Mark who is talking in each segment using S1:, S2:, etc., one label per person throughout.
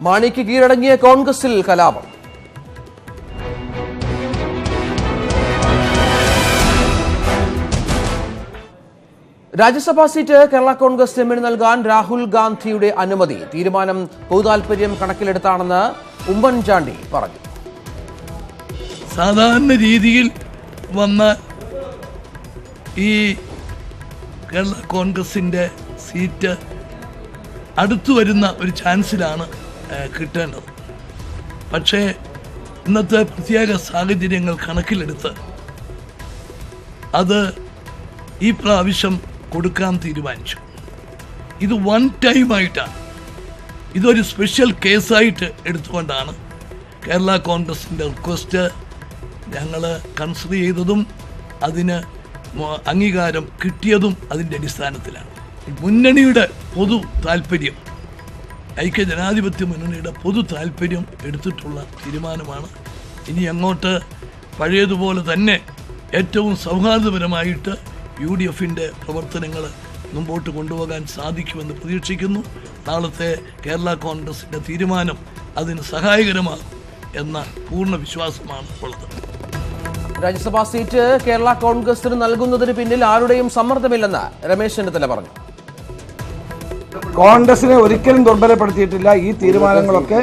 S1: മാണിക്ക് കീഴടങ്ങിയ കോൺഗ്രസിൽ കലാപം. രാജ്യസഭാ സീറ്റ് കേരള കോൺഗ്രസ് എമ്മിന് നൽകാൻ രാഹുൽ ഗാന്ധിയുടെ അനുമതി. തീരുമാനം പൊതുതാൽപര്യം കണക്കിലെടുത്താണെന്ന് ഉമ്മൻചാണ്ടി പറഞ്ഞു.
S2: സാധാരണ രീതിയിൽ വന്ന ഈ കേരള കോൺഗ്രസിൻ്റെ സീറ്റ് അടുത്തു വരുന്ന ഒരു ചാൻസിലാണ് കിട്ടേണ്ടത്. പക്ഷേ ഇന്നത്തെ പ്രത്യേക സാഹചര്യങ്ങൾ കണക്കിലെടുത്ത് അത് ഈ പ്രാവശ്യം കൊടുക്കാൻ തീരുമാനിച്ചു. ഇത് വൺ ടൈമായിട്ടാണ്, ഇതൊരു സ്പെഷ്യൽ കേസായിട്ട് എടുത്തുകൊണ്ടാണ് കേരള കോൺഗ്രസിൻ്റെ റിക്വസ്റ്റ് ഞങ്ങൾ കൺസിഡർ ചെയ്തതും അതിന് അംഗീകാരം കിട്ടിയതും അതിൻ്റെ അടിസ്ഥാനത്തിലാണ്. മുന്നണിയുടെ പൊതു താല്പര്യം, ഐക്യ ജനാധിപത്യ മുന്നണിയുടെ പൊതു താല്പര്യം എടുത്തിട്ടുള്ള തീരുമാനമാണ്. ഇനി അങ്ങോട്ട് പഴയതുപോലെ തന്നെ ഏറ്റവും സൗഹാർദ്ദപരമായിട്ട് UDFൻ്റെ പ്രവർത്തനങ്ങൾ മുമ്പോട്ട് കൊണ്ടുപോകാൻ സാധിക്കുമെന്ന് പ്രതീക്ഷിക്കുന്നു. നാളത്തെ കേരള കോൺഗ്രസിൻ്റെ തീരുമാനം അതിന് സഹായകരമാകും എന്ന പൂർണ്ണ വിശ്വാസമാണ് ഉള്ളത്.
S1: രാജ്യസഭാ സീറ്റ് കേരള കോൺഗ്രസിന് നൽകുന്നതിന് പിന്നിൽ ആരുടെയും സമ്മർദ്ദമില്ലെന്ന് രമേശ് ചെന്നിത്തല പറഞ്ഞു.
S3: കോൺഗ്രസിനെ ഒരിക്കലും ദുർബലപ്പെടുത്തിയിട്ടില്ല. ഈ തീരുമാനങ്ങളൊക്കെ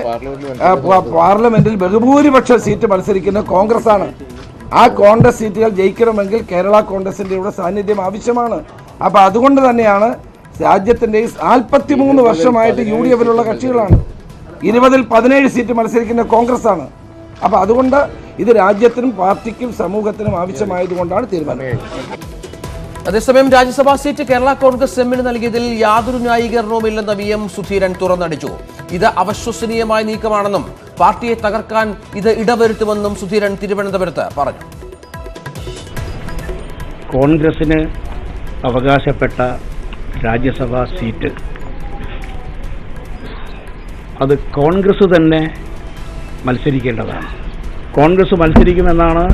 S3: പാർലമെന്റിൽ ബഹുഭൂരിപക്ഷ സീറ്റ് മത്സരിക്കുന്ന കോൺഗ്രസ് ആണ്. ആ കോൺഗ്രസ് സീറ്റുകൾ ജയിക്കണമെങ്കിൽ കേരള കോൺഗ്രസിന്റെ ഇവിടെ സാന്നിധ്യം ആവശ്യമാണ്. അപ്പൊ അതുകൊണ്ട് തന്നെയാണ് രാജ്യത്തിന്റെ 43 വർഷമായിട്ട് UDFിലുള്ള കക്ഷികളാണ്. 20-ൽ 17 സീറ്റ് മത്സരിക്കുന്ന കോൺഗ്രസ് ആണ്. അപ്പൊ അതുകൊണ്ട് ഇത് രാജ്യത്തിനും പാർട്ടിക്കും സമൂഹത്തിനും ആവശ്യമായതുകൊണ്ടാണ് തീരുമാനം.
S1: അതേസമയം രാജ്യസഭാ സീറ്റ് കേരള കോൺഗ്രസ് എമ്മിന് നൽകിയതിൽ യാതൊരു ന്യായീകരണവുമില്ലെന്ന് VM സുധീരൻ തുറന്നടിച്ചു. ഇത് അവിശ്വസനീയമായ നീക്കമാണെന്നും പാർട്ടിയെ തകർക്കാൻ ഇത് ഇടവരുത്തുമെന്നും സുധീരൻ തിരുവനന്തപുരത്ത് പറഞ്ഞു.
S4: കോൺഗ്രസിന് അവകാശപ്പെട്ട രാജ്യസഭാ സീറ്റ് അത് കോൺഗ്രസ് തന്നെ മത്സരിക്കേണ്ടതാണ്. കോൺഗ്രസ് മത്സരിക്കുമെന്നാണ്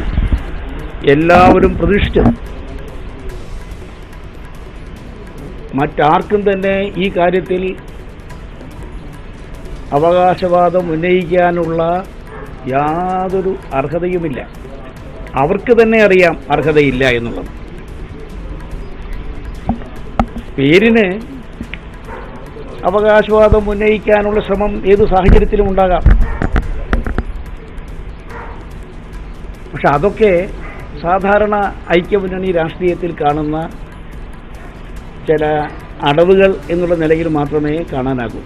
S4: എല്ലാവരും പ്രതീക്ഷിച്ചത്. മറ്റാർക്കും തന്നെ ഈ കാര്യത്തിൽ അവകാശവാദം ഉന്നയിക്കാനുള്ള യാതൊരു അർഹതയുമില്ല. അവർക്ക് തന്നെ അറിയാം അർഹതയില്ല എന്നുള്ളത്. പേരിന് അവകാശവാദം ഉന്നയിക്കാനുള്ള ശ്രമം ഏതു സാഹചര്യത്തിലും ഉണ്ടാകാം. പക്ഷെ അതൊക്കെ സാധാരണ ഐക്യമുന്നണി രാഷ്ട്രീയത്തിൽ കാണുന്ന ചില അടവുകൾ എന്നുള്ള നിലയിൽ മാത്രമേ കാണാനാകൂ.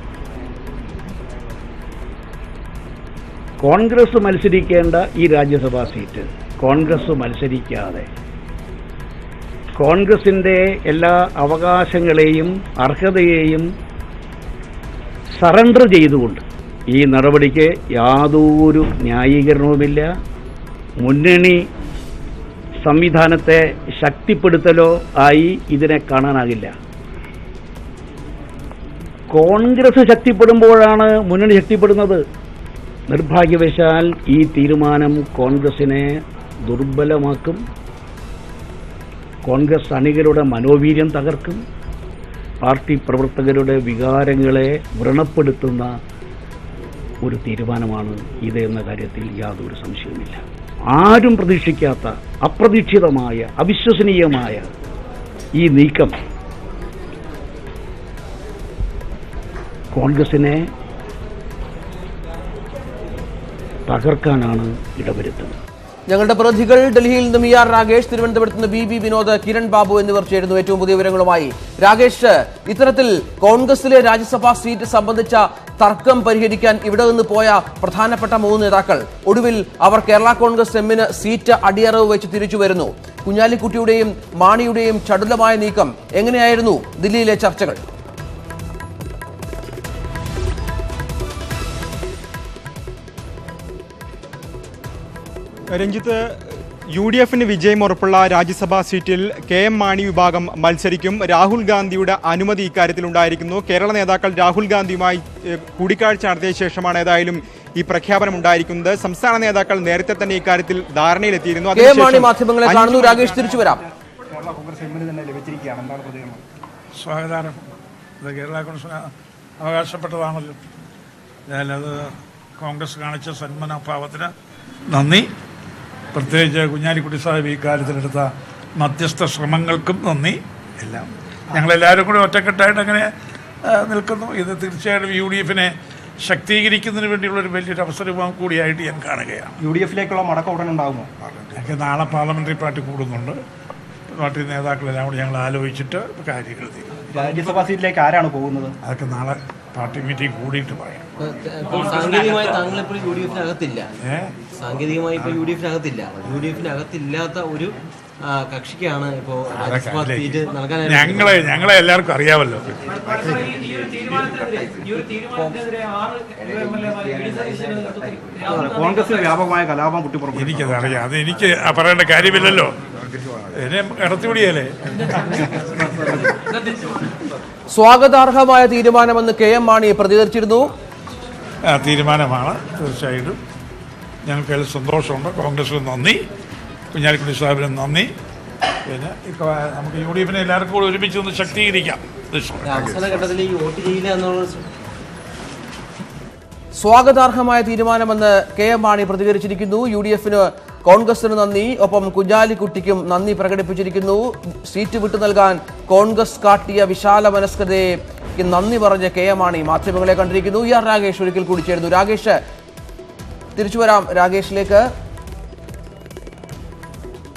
S4: കോൺഗ്രസ് മത്സരിക്കേണ്ട ഈ രാജ്യസഭാ സീറ്റ് കോൺഗ്രസ് മത്സരിക്കാതെ കോൺഗ്രസിൻ്റെ എല്ലാ അവകാശങ്ങളെയും അർഹതയെയും സറണ്ടർ ചെയ്തുകൊണ്ട് ഈ നടപടിക്ക് യാതൊരു ന്യായീകരണവുമില്ല. മുന്നണി സംവിധാനത്തെ ശക്തിപ്പെടുത്തലോ ആയി ഇതിനെ കാണാനാകില്ല. കോൺഗ്രസ് ശക്തിപ്പെടുമ്പോഴാണ് മുന്നണി ശക്തിപ്പെടുന്നത്. നിർഭാഗ്യവശാൽ ഈ തീരുമാനം കോൺഗ്രസിനെ ദുർബലമാക്കും, കോൺഗ്രസ് അണികളുടെ മനോവീര്യം തകർക്കും, പാർട്ടി പ്രവർത്തകരുടെ വികാരങ്ങളെ വ്രണപ്പെടുത്തുന്ന ഒരു തീരുമാനമാണ് ഇത് എന്ന കാര്യത്തിൽ യാതൊരു സംശയവുമില്ല. ആരും പ്രതീക്ഷിക്കാത്ത അപ്രതീക്ഷിതമായ അവിശ്വസനീയമായ ഈ നീക്കം കോൺഗ്രസിനെ തകർക്കാനാണ് ഇടവരുത്തുന്നത്.
S1: ഞങ്ങളുടെ പ്രതിനിധികൾ ഡൽഹിയിൽ നിന്നും ER രാഗേഷ്, തിരുവനന്തപുരത്ത് നിന്ന് BB വിനോദ്, കിരൺ ബാബു എന്നിവർ ചേരുന്നു ഏറ്റവും പുതിയ വിവരങ്ങളുമായി. രാഗേഷ്, ഇത്തരത്തിൽ കോൺഗ്രസിലെ രാജ്യസഭാ സീറ്റ് സംബന്ധിച്ച തർക്കം പരിഹരിക്കാൻ ഇവിടെ നിന്ന് പോയ പ്രധാനപ്പെട്ട 3 നേതാക്കൾ ഒടുവിൽ അവർ കേരള കോൺഗ്രസ് എമ്മിന് സീറ്റ് അടിയറവ് വെച്ച് തിരിച്ചു വരുന്നു. കുഞ്ഞാലിക്കുട്ടിയുടെയും മാണിയുടെയും ചടുലമായ നീക്കം എങ്ങനെയായിരുന്നു ദില്ലിയിലെ ചർച്ചകൾ?
S5: രഞ്ജിത്ത്, UDFിന് വിജയം ഉറപ്പുള്ള രാജ്യസഭാ സീറ്റിൽ KM മാണി വിഭാഗം മത്സരിക്കും. രാഹുൽ ഗാന്ധിയുടെ അനുമതി ഇക്കാര്യത്തിൽ ഉണ്ടായിരിക്കുന്നു. കേരള നേതാക്കൾ രാഹുൽ ഗാന്ധിയുമായി കൂടിക്കാഴ്ച നടത്തിയ ശേഷമാണ് ഏതായാലും ഈ പ്രഖ്യാപനം ഉണ്ടായിരിക്കുന്നത്. സംസ്ഥാന നേതാക്കൾ നേരത്തെ തന്നെ ഇക്കാര്യത്തിൽ ധാരണയിലെത്തിയിരുന്നു.
S1: മാധ്യമങ്ങളെ കാണുന്നു. രാഗേഷ്, തിരിച്ചു വരാം.
S6: സ്വാഗതാർഹം. കേരള കോൺഗ്രസിന് അവകാശപ്പെട്ടതാണല്ലോ. ഞാനത് കോൺഗ്രസ് കാണിച്ച സന്മനോഭാവത്തിന് നന്ദി. പ്രത്യേകിച്ച് കുഞ്ഞാലിക്കുട്ടി സാഹിബ് ഈ കാര്യത്തിലെടുത്ത മധ്യസ്ഥ ശ്രമങ്ങൾക്കും നന്ദി. എല്ലാം ഞങ്ങളെല്ലാവരും കൂടി ഒറ്റക്കെട്ടായിട്ട് അങ്ങനെ നിൽക്കുന്നു. ഇത് തീർച്ചയായിട്ടും UDF-നെ ശക്തീകരിക്കുന്നതിന് വേണ്ടിയുള്ളൊരു വലിയൊരു അവസരവും കൂടിയായിട്ട് ഞാൻ കാണുകയാണ്.
S5: UDF-ലേക്കുള്ള മടക്കം ഉടൻ ഉണ്ടാകുമോ?
S6: ഞങ്ങൾക്ക് നാളെ പാർലമെൻ്ററി പാർട്ടി കൂടുന്നുണ്ട്. പാർട്ടി നേതാക്കളെല്ലാം കൂടി ഞങ്ങൾ ആലോചിച്ചിട്ട് കാര്യങ്ങൾ ചെയ്യും.
S5: രാജ്യസഭാ സീറ്റിലേക്ക് ആരാണ് പോകുന്നത്?
S6: അതൊക്കെ നാളെ പാർട്ടി മീറ്റിംഗ് കൂടിയിട്ട് പറയാം.
S7: സാങ്കേതികമായി താങ്കളിപ്പോൾ UDF-നകത്തില്ല. സാങ്കേതികമായി ഇപ്പോൾ UDF-നകത്തില്ല. UDF-നകത്തില്ലാത്ത ഒരു കക്ഷിക്കാണ് ഇപ്പോൾ രാജ്യസഭാ സീറ്റ് നൽകാനായിട്ട്
S6: ഞങ്ങളെ എല്ലാവർക്കും അറിയാമല്ലോ.
S5: കോൺഗ്രസിൽ വ്യാപകമായ കലാപം പൊട്ടിപ്പുറപ്പെട്ടു.
S6: എനിക്കതറിയാം. അത് എനിക്ക് പറയേണ്ട കാര്യമില്ലല്ലോ. എന്നെ കടത്തിവിടിയല്ലേ.
S1: സ്വാഗതാർഹമായ തീരുമാനമെന്ന് KM മാണി പ്രതികരിച്ചിരുന്നു.
S6: തീരുമാനമാണ്. തീർച്ചയായിട്ടും ഞങ്ങൾക്ക് സന്തോഷമുണ്ട്. കോൺഗ്രസിന് നന്ദി, കുഞ്ഞാലിക്കുട്ടി സാഹിബിന് നന്ദി. പിന്നെ ഇപ്പോൾ നമുക്ക് UDF-നെ എല്ലാവർക്കും കൂടി ഒരുമിച്ച് ഒന്ന് ശക്തീകരിക്കാം.
S7: അവസാന ഘട്ടത്തിൽ ഈ വോട്ട് ചെയ്യില്ല എന്നുള്ളത്
S1: സ്വാഗതാർഹമായ തീരുമാനമെന്ന് KM മാണി പ്രതികരിച്ചിരിക്കുന്നു. UDF-ന് കോൺഗ്രസിന് നന്ദി, ഒപ്പം കുഞ്ഞാലിക്കുട്ടിക്കും നന്ദി പ്രകടിപ്പിച്ചിരിക്കുന്നു. സീറ്റ് വിട്ടു നൽകാൻ കോൺഗ്രസ് കാട്ടിയ വിശാല മനസ്കതയ്ക്ക് നന്ദി പറഞ്ഞ KM മാണി മാധ്യമങ്ങളെ കണ്ടിരിക്കുന്നു. ER രാഗേഷ് ഒരിക്കൽ കൂടി ചേരുന്നു. രാഗേഷ്, തിരിച്ചു വരാം രാഗേഷിലേക്ക്.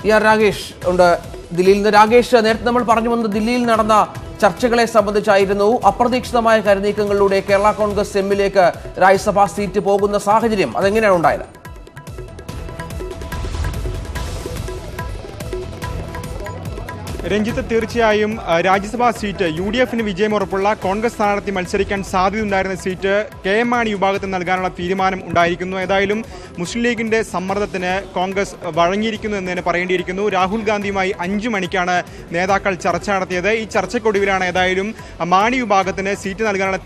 S1: ER രാഗേഷ് ഉണ്ട് ദില്ലിയിൽ നിന്ന്. രാഗേഷ്, നേരത്തെ നമ്മൾ പറഞ്ഞു വന്നത് ദില്ലിയിൽ നടന്ന ചർച്ചകളെ സംബന്ധിച്ചായിരുന്നു. അപ്രതീക്ഷിതമായ കരുനീക്കങ്ങളിലൂടെ കേരള കോൺഗ്രസ് എമ്മിലേക്ക് രാജ്യസഭാ സീറ്റ് പോകുന്ന സാഹചര്യം അതെങ്ങനെയാണ് ഉണ്ടായത്?
S5: രഞ്ജിത്ത്, തീർച്ചയായും രാജ്യസഭാ സീറ്റ് UDF-ന് വിജയമുറപ്പുള്ള കോൺഗ്രസ് സ്ഥാനാർത്ഥി മത്സരിക്കാൻ സാധ്യതയുണ്ടായിരുന്ന സീറ്റ് KM മാണി വിഭാഗത്തിന് നൽകാനുള്ള തീരുമാനം ഉണ്ടായിരിക്കുന്നു. ഏതായാലും മുസ്ലിം ലീഗിന്റെ സമ്മർദ്ദത്തിന് കോൺഗ്രസ് വഴങ്ങിയിരിക്കുന്നു എന്ന് തന്നെ പറയേണ്ടിയിരിക്കുന്നു. രാഹുൽ ഗാന്ധിയുമായി 5 മണിക്കാണ് നേതാക്കൾ ചർച്ച നടത്തിയത്. ഈ ചർച്ചയ്ക്കൊടുവിലാണ് ഏതായാലും മാണി വിഭാഗത്തിന് സീറ്റ് നൽകാനുള്ള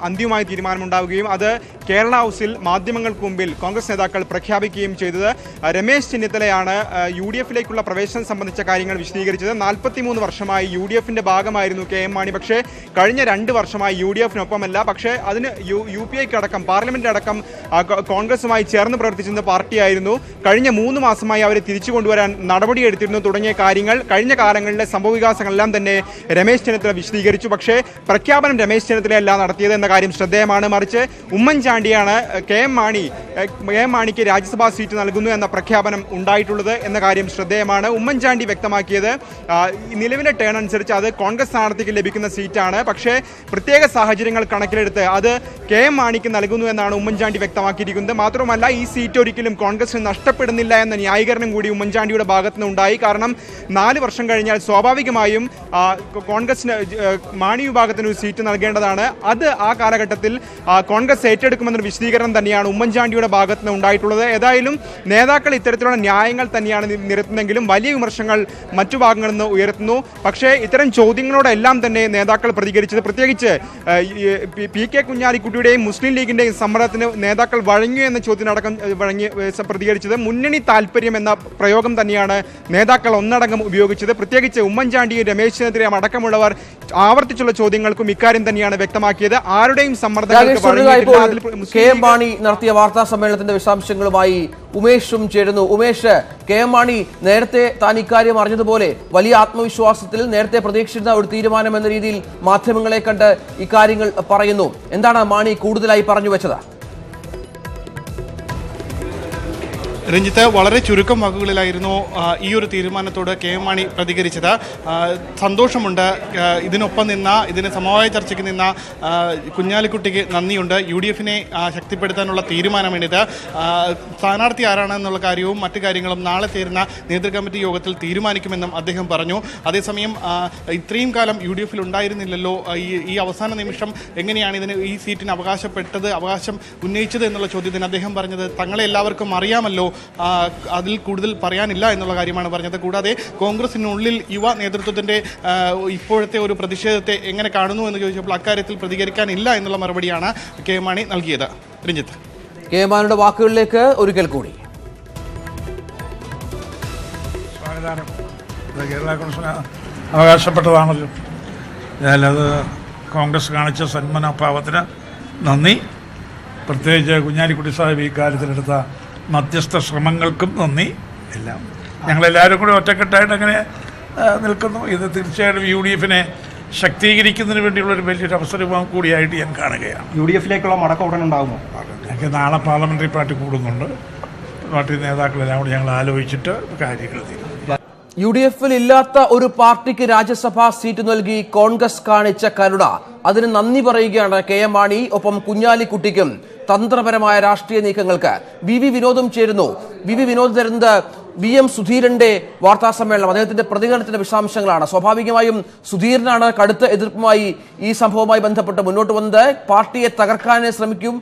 S5: അന്തിമമായ തീരുമാനമുണ്ടാവുകയും അത് കേരള ഹൗസിൽ മാധ്യമങ്ങൾക്ക് മുമ്പിൽ കോൺഗ്രസ് നേതാക്കൾ പ്രഖ്യാപിക്കുകയും ചെയ്തത്. രമേശ് ചെന്നിത്തലയാണ് UDF-ലേക്കുള്ള പ്രവേശനം സംബന്ധിച്ച കാര്യങ്ങൾ വിശദീകരിച്ചത്. 43 വർഷമായി UDF-ന്റെ ഭാഗമായിരുന്നു KM മാണി. പക്ഷേ കഴിഞ്ഞ 2 വർഷമായി UDF-നൊപ്പമല്ല. പക്ഷേ അതിന് UPA-ക്കടക്കം പാർലമെന്റിലടക്കം കോൺഗ്രസുമായി ചേർന്ന് പ്രവർത്തിച്ചിരുന്ന പാർട്ടിയായിരുന്നു. കഴിഞ്ഞ 3 മാസമായി അവരെ തിരിച്ചു കൊണ്ടുവരാൻ നടപടിയെടുത്തിരുന്നു തുടങ്ങിയ കാര്യങ്ങൾ കഴിഞ്ഞ കാലങ്ങളിലെ സംഭവവികാസങ്ങളെല്ലാം തന്നെ രമേശ് ചെന്നിത്തല വിശദീകരിച്ചു. പക്ഷേ പ്രഖ്യാപനം രമേശ് ചെന്നിത്തലയല്ല നടത്തിയത് എന്ന കാര്യം ശ്രദ്ധേയമാണ്. മറിച്ച് ഉമ്മൻചാണ്ടിയാണ് KM മാണിക്ക് രാജ്യസഭാ സീറ്റ് നൽകുന്നു എന്ന പ്രഖ്യാപനം ഉണ്ടായിട്ടുള്ളത് എന്ന കാര്യം ശ്രദ്ധേയമാണ്. ഉമ്മൻചാണ്ടി വ്യക്തമാക്കിയത് നിലവിലെ ടേൺ അനുസരിച്ച് അത് കോൺഗ്രസ് സ്ഥാനാർത്ഥിക്ക് ലഭിക്കുന്ന സീറ്റാണ്. പക്ഷേ പ്രത്യേക സാഹചര്യങ്ങൾ കണക്കിലെടുത്ത് അത് KM മാണിക്ക് നൽകുന്നു എന്നാണ് ഉമ്മൻചാണ്ടി വ്യക്തമാക്കിയിരിക്കുന്നത്. മാത്രമല്ല ഈ സീറ്റ് ഒരിക്കലും കോൺഗ്രസിന് നഷ്ടപ്പെടുന്നില്ല എന്ന ന്യായീകരണം കൂടി ഉമ്മൻചാണ്ടിയുടെ ഭാഗത്തു നിന്നുണ്ടായി. കാരണം 4 വർഷം കഴിഞ്ഞാൽ സ്വാഭാവികമായും കോൺഗ്രസിന് മാണി വിഭാഗത്തിന് ഒരു സീറ്റ് നൽകേണ്ടതാണ്. അത് ആ കാലഘട്ടത്തിൽ കോൺഗ്രസ് ഏറ്റെടുക്കുമെന്നൊരു വിശദീകരണം തന്നെയാണ് ഉമ്മൻചാണ്ടിയുടെ ഭാഗത്ത് നിന്ന് ഉണ്ടായിട്ടുള്ളത്. ഏതായാലും നേതാക്കൾ ഇത്തരത്തിലുള്ള ന്യായങ്ങൾ തന്നെയാണ് നിരത്തുന്നതെങ്കിലും വലിയ വിമർശനങ്ങൾ മറ്റു ഭാഗങ്ങളിൽ നിന്ന് ഉയർത്തുന്നു. പക്ഷേ ഇത്തരം ചോദ്യങ്ങളോടെല്ലാം തന്നെ നേതാക്കൾ പ്രതികരിച്ചത്, പ്രത്യേകിച്ച് PK കുഞ്ഞാലിക്കുട്ടിയുടെയും മുസ്ലിം ലീഗിന്റെയും സമ്മർദ്ദത്തിന് നേതാക്കൾ വഴങ്ങി എന്ന ചോദ്യത്തിനടക്കം പ്രതികരിച്ചത് മുന്നണി താല്പര്യം എന്ന പ്രയോഗം തന്നെയാണ് നേതാക്കൾ ഒന്നടങ്കം ഉപയോഗിച്ചത്. പ്രത്യേകിച്ച് ഉമ്മൻചാണ്ടിയും രമേശ് ചെന്നിത്തലയും അടക്കമുള്ളവർ ആവർത്തിച്ചുള്ള ചോദ്യങ്ങൾക്കും ഇക്കാര്യം തന്നെയാണ് വ്യക്തമാക്കിയത്. ആരുടെയും സമ്മർദ്ദങ്ങൾക്ക്
S1: KM മാണി നടത്തിയ വാർത്താ സമ്മേളനത്തിന്റെ വിശദാംശങ്ങളുമായി ഉമേഷും ചേരുന്നു. ഉമേഷ്, KM മാണി നേരത്തെ താൻ ഇക്കാര്യം അറിഞ്ഞതുപോലെ വലിയ ആത്മവിശ്വാസത്തിൽ നേരത്തെ പ്രതീക്ഷിച്ചിരുന്ന ഒരു തീരുമാനം എന്ന രീതിയിൽ മാധ്യമങ്ങളെ കണ്ട് ഇക്കാര്യങ്ങൾ പറയുന്നു. എന്താണ് മാണി കൂടുതലായി പറഞ്ഞു വെച്ചത്?
S8: രഞ്ജിത്ത്, വളരെ ചുരുക്കം വാക്കുകളിലായിരുന്നു ഈ ഒരു തീരുമാനത്തോട് KM മാണി പ്രതികരിച്ചത്. സന്തോഷമുണ്ട്, ഇതിനൊപ്പം നിന്ന, ഇതിന് സമവായ ചർച്ചയ്ക്ക് നിന്ന കുഞ്ഞാലിക്കുട്ടിക്ക് നന്ദിയുണ്ട്. UDF-നെ ശക്തിപ്പെടുത്താനുള്ള തീരുമാനമാണിത്. സ്ഥാനാർത്ഥി ആരാണെന്നുള്ള കാര്യവും മറ്റു കാര്യങ്ങളും നാളെ ചേരുന്ന നേതൃകമ്മിറ്റി യോഗത്തിൽ തീരുമാനിക്കുമെന്നും അദ്ദേഹം പറഞ്ഞു. അതേസമയം ഇത്രയും കാലം UDF-ൽ ഉണ്ടായിരുന്നില്ലല്ലോ, ഈ അവസാന നിമിഷം എങ്ങനെയാണ് ഈ സീറ്റിന് അവകാശം ഉന്നയിച്ചത് എന്നുള്ള ചോദ്യത്തിന് അദ്ദേഹം പറഞ്ഞത് തങ്ങളെ എല്ലാവർക്കും അറിയാമല്ലോ, അതിൽ കൂടുതൽ പറയാനില്ല എന്നുള്ള കാര്യമാണ് പറഞ്ഞത്. കൂടാതെ കോൺഗ്രസിനുള്ളിൽ യുവ നേതൃത്വത്തിൻ്റെ ഇപ്പോഴത്തെ ഒരു പ്രതിഷേധത്തെ എങ്ങനെ കാണുന്നു എന്ന് ചോദിച്ചപ്പോൾ അക്കാര്യത്തിൽ പ്രതികരിക്കാനില്ല എന്നുള്ള മറുപടിയാണ് KM മാണി നൽകിയത്. രഞ്ജിത്ത്,
S1: KM മാണിയുടെ വാക്കുകളിലേക്ക് ഒരിക്കൽ കൂടി.
S6: സ്വാഗതം. കേരള കോൺഗ്രസിന് അവകാശപ്പെട്ടതാണല്ലോ. ഞാനത് കോൺഗ്രസ് കാണിച്ച സന്മനോഭാവത്തിന് നന്ദി. പ്രത്യേകിച്ച് കുഞ്ഞാലിക്കുട്ടി സാഹിബ് ഈ കാര്യത്തിലെടുത്ത മധ്യസ്ഥ ശ്രമങ്ങൾക്കും നന്ദി. എല്ലാം ഞങ്ങളെല്ലാവരും കൂടി ഒറ്റക്കെട്ടായിട്ട് അങ്ങനെ നിൽക്കുന്നു. ഇത് തീർച്ചയായിട്ടും UDF ശക്തീകരിക്കുന്നതിന് വേണ്ടിയുള്ളൊരു വലിയൊരു അവസരവും കൂടിയായിട്ട് ഞാൻ കാണുകയാണ്.
S5: UDF-ലേക്കുള്ള മടക്കം ഉടൻ ഉണ്ടാകുമോ?
S6: ഞങ്ങൾക്ക് നാളെ പാർലമെൻ്ററി പാർട്ടി കൂടുന്നുണ്ട്. പാർട്ടി നേതാക്കളെല്ലാം കൂടി ഞങ്ങൾ ആലോചിച്ചിട്ട് കാര്യങ്ങൾ തീരുമാനിക്കും.
S1: UDF ഇല്ലാത്ത ഒരു പാർട്ടിക്ക് രാജ്യസഭാ സീറ്റ് നൽകി കോൺഗ്രസ് കാണിച്ച കരുണ, അതിന് നന്ദി പറയുകയാണ് KM മാണി. ഒപ്പം കുഞ്ഞാലിക്കുട്ടിക്കും തന്ത്രപരമായ രാഷ്ട്രീയ നീക്കങ്ങൾക്ക് VV വിനോദും ചേരുന്നു. VV വിനോദ് തരുന്നത് VM സുധീരന്റെ വാർത്താ സമ്മേളനം, അദ്ദേഹത്തിന്റെ പ്രതികരണത്തിന്റെ വിശദാംശങ്ങളാണ്. സ്വാഭാവികമായും സുധീരനാണ് കടുത്ത എതിർപ്പുമായി ഈ സംഭവവുമായി ബന്ധപ്പെട്ട് മുന്നോട്ട് വന്നത്. പാർട്ടിയെ തകർക്കാനേ ശ്രമിക്കും,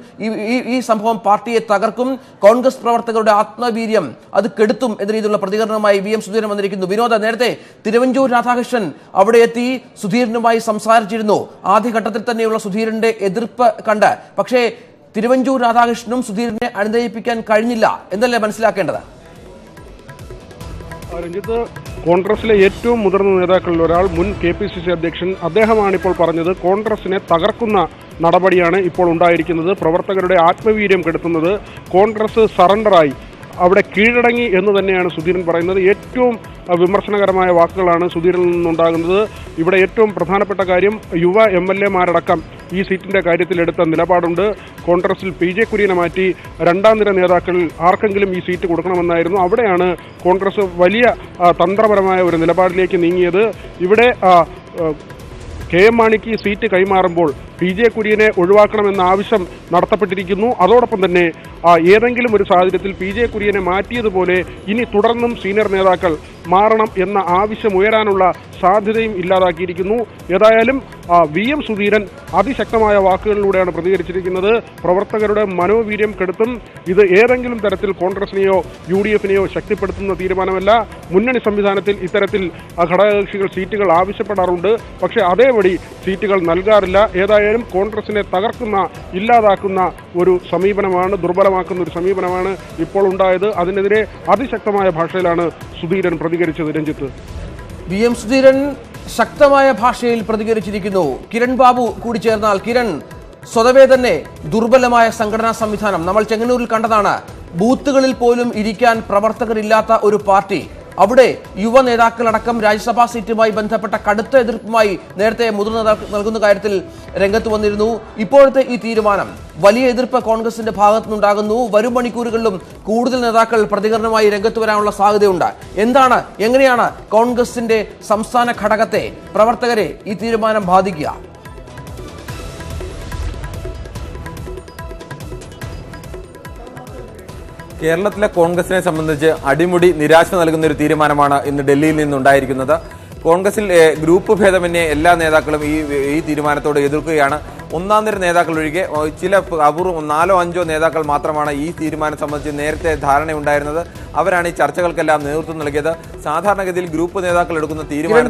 S1: ഈ സംഭവം പാർട്ടിയെ തകർക്കും, കോൺഗ്രസ് പ്രവർത്തകരുടെ ആത്മവീര്യം അത് കെടുത്തും എന്ന രീതിയിലുള്ള പ്രതികരണവുമായി VM സുധീരൻ വന്നിരിക്കുന്നു. വിനോദ, നേരത്തെ തിരുവഞ്ചൂർ രാധാകൃഷ്ണൻ അവിടെ എത്തി സുധീരനുമായി സംസാരിച്ചിരുന്നു. ആദ്യഘട്ടത്തിൽ തന്നെയുള്ള സുധീരന്റെ എതിർപ്പ് കണ്ട്, പക്ഷേ തിരുവഞ്ചൂർ രാധാകൃഷ്ണനും സുധീരനെ അനുനയിപ്പിക്കാൻ കഴിഞ്ഞില്ല എന്നല്ലേ മനസ്സിലാക്കേണ്ടത്?
S9: രഞ്ജിത്ത്, കോൺഗ്രസിലെ ഏറ്റവും മുതിർന്ന നേതാക്കളിൽ ഒരാൾ, മുൻ KPCC അധ്യക്ഷൻ, അദ്ദേഹമാണ് ഇപ്പോൾ പറഞ്ഞത് കോൺഗ്രസിനെ തകർക്കുന്ന നടപടിയാണ് ഇപ്പോൾ ഉണ്ടായിരിക്കുന്നത്, പ്രവർത്തകരുടെ ആത്മവീര്യം കെടുത്തുന്നത്, കോൺഗ്രസ് സറണ്ടറായി, അവിടെ കീഴടങ്ങി എന്ന് തന്നെയാണ് സുധീരൻ പറയുന്നത്. ഏറ്റവും വിമർശനകരമായ വാക്കുകളാണ് സുധീരനിൽ നിന്നുണ്ടാകുന്നത്. ഇവിടെ ഏറ്റവും പ്രധാനപ്പെട്ട കാര്യം, യുവ MLA-മാരടക്കം ഈ സീറ്റിന്റെ കാര്യത്തിൽ എടുത്ത നിലപാടുണ്ട്. കോൺഗ്രസിൽ PJ കുര്യനെ മാറ്റി രണ്ടാം നിര നേതാക്കളിൽ ആർക്കെങ്കിലും ഈ സീറ്റ് കൊടുക്കണമെന്നായിരുന്നു. അവിടെയാണ് കോൺഗ്രസ് വലിയ തന്ത്രപരമായ ഒരു നിലപാടിലേക്ക് നീങ്ങിയത്. ഇവിടെ KM മാണിക്ക് സീറ്റ് കൈമാറുമ്പോൾ PJ കുര്യനെ ഒഴിവാക്കണമെന്ന ആവശ്യം നടത്തപ്പെട്ടിരിക്കുന്നു. അതോടൊപ്പം തന്നെ ഏതെങ്കിലും ഒരു സാഹചര്യത്തിൽ PJ കുര്യനെ മാറ്റിയതുപോലെ ഇനി തുടർന്നും സീനിയർ നേതാക്കൾ മാറണം എന്ന ആവശ്യം ഉയരാനുള്ള സാധ്യതയും ഇല്ലാതാക്കിയിരിക്കുന്നു. ഏതായാലും VM സുധീരൻ അതിശക്തമായ വാക്കുകളിലൂടെയാണ് പ്രതികരിച്ചിരിക്കുന്നത്. പ്രവർത്തകരുടെ മനോവീര്യം കെടുത്തും, ഇത് ഏതെങ്കിലും തരത്തിൽ കോൺഗ്രസിനെയോ UDF-നെയോ ശക്തിപ്പെടുത്തുന്ന തീരുമാനമല്ല. മുന്നണി സംവിധാനത്തിൽ ഇത്തരത്തിൽ ഘടകകക്ഷികൾ സീറ്റുകൾ ആവശ്യപ്പെടാറുണ്ട്, പക്ഷേ അതേപടി സീറ്റുകൾ നൽകാറില്ല. ഏതായാലും കോൺഗ്രസിനെ തകർക്കുന്ന, ഇല്ലാതാക്കുന്ന ഒരു സമീപനമാണ്, ദുർബലമാക്കുന്ന ഒരു സമീപനമാണ് ഇപ്പോൾ ഉണ്ടായത്. അതിനെതിരെ അതിശക്തമായ ഭാഷയിലാണ് സുധീരൻ പ്രതികരിച്ചത്. രഞ്ജിത്ത്,
S1: VM സുധീരൻ ശക്തമായ ഭാഷയിൽ പ്രതികരിച്ചിരിക്കുന്നു. കിരൺ ബാബു കൂടി ചേർന്നാൽ, കിരൺ, സ്വതവേ തന്നെ ദുർബലമായ സംഘടനാ സംവിധാനം നമ്മൾ ചെങ്ങന്നൂരിൽ കണ്ടതാണ്. ബൂത്തുകളിൽ പോലും ഇരിക്കാൻ പ്രവർത്തകരില്ലാത്ത ഒരു പാർട്ടി, അവിടെ യുവ നേതാക്കളടക്കം രാജ്യസഭാ സീറ്റുമായി ബന്ധപ്പെട്ട കടുത്ത എതിർപ്പുമായി നേരത്തെ മുതിർന്ന നേതാക്കൾ നൽകുന്ന കാര്യത്തിൽ രംഗത്ത് വന്നിരുന്നു. ഇപ്പോഴത്തെ ഈ തീരുമാനം വലിയ എതിർപ്പ് കോൺഗ്രസിന്റെ ഭാഗത്തു നിന്നുണ്ടാകുന്നു. വരും മണിക്കൂറുകളിലും കൂടുതൽ നേതാക്കൾ പ്രതികരണമായി രംഗത്ത് വരാനുള്ള സാധ്യതയുണ്ട്. എങ്ങനെയാണ് കോൺഗ്രസിന്റെ സംസ്ഥാന ഘടകത്തെ, പ്രവർത്തകരെ ഈ തീരുമാനം ബാധിക്കുക?
S10: കേരളത്തിലെ കോൺഗ്രസിനെ സംബന്ധിച്ച് അടിമുടി നിരാശ നൽകുന്ന ഒരു തീരുമാനമാണ് ഇന്ന് ഡൽഹിയിൽ നിന്നുണ്ടായിരിക്കുന്നത്. കോൺഗ്രസിൽ ഗ്രൂപ്പ് ഭേദമന്യേ എല്ലാ നേതാക്കളും ഈ തീരുമാനത്തോട് എതിർക്കുകയാണ്. ഒന്നാം നിര നേതാക്കൾ ഒഴികെ ചില അപൂർവം 4-5 നേതാക്കൾ മാത്രമാണ് ഈ തീരുമാനം സംബന്ധിച്ച് നേരത്തെ ധാരണയുണ്ടായിരുന്നത്. അവരാണ് ഈ ചർച്ചകൾക്കെല്ലാം നേതൃത്വം നൽകിയത്. സാധാരണഗതിയിൽ ഗ്രൂപ്പ് നേതാക്കൾ എടുക്കുന്ന തീരുമാനം.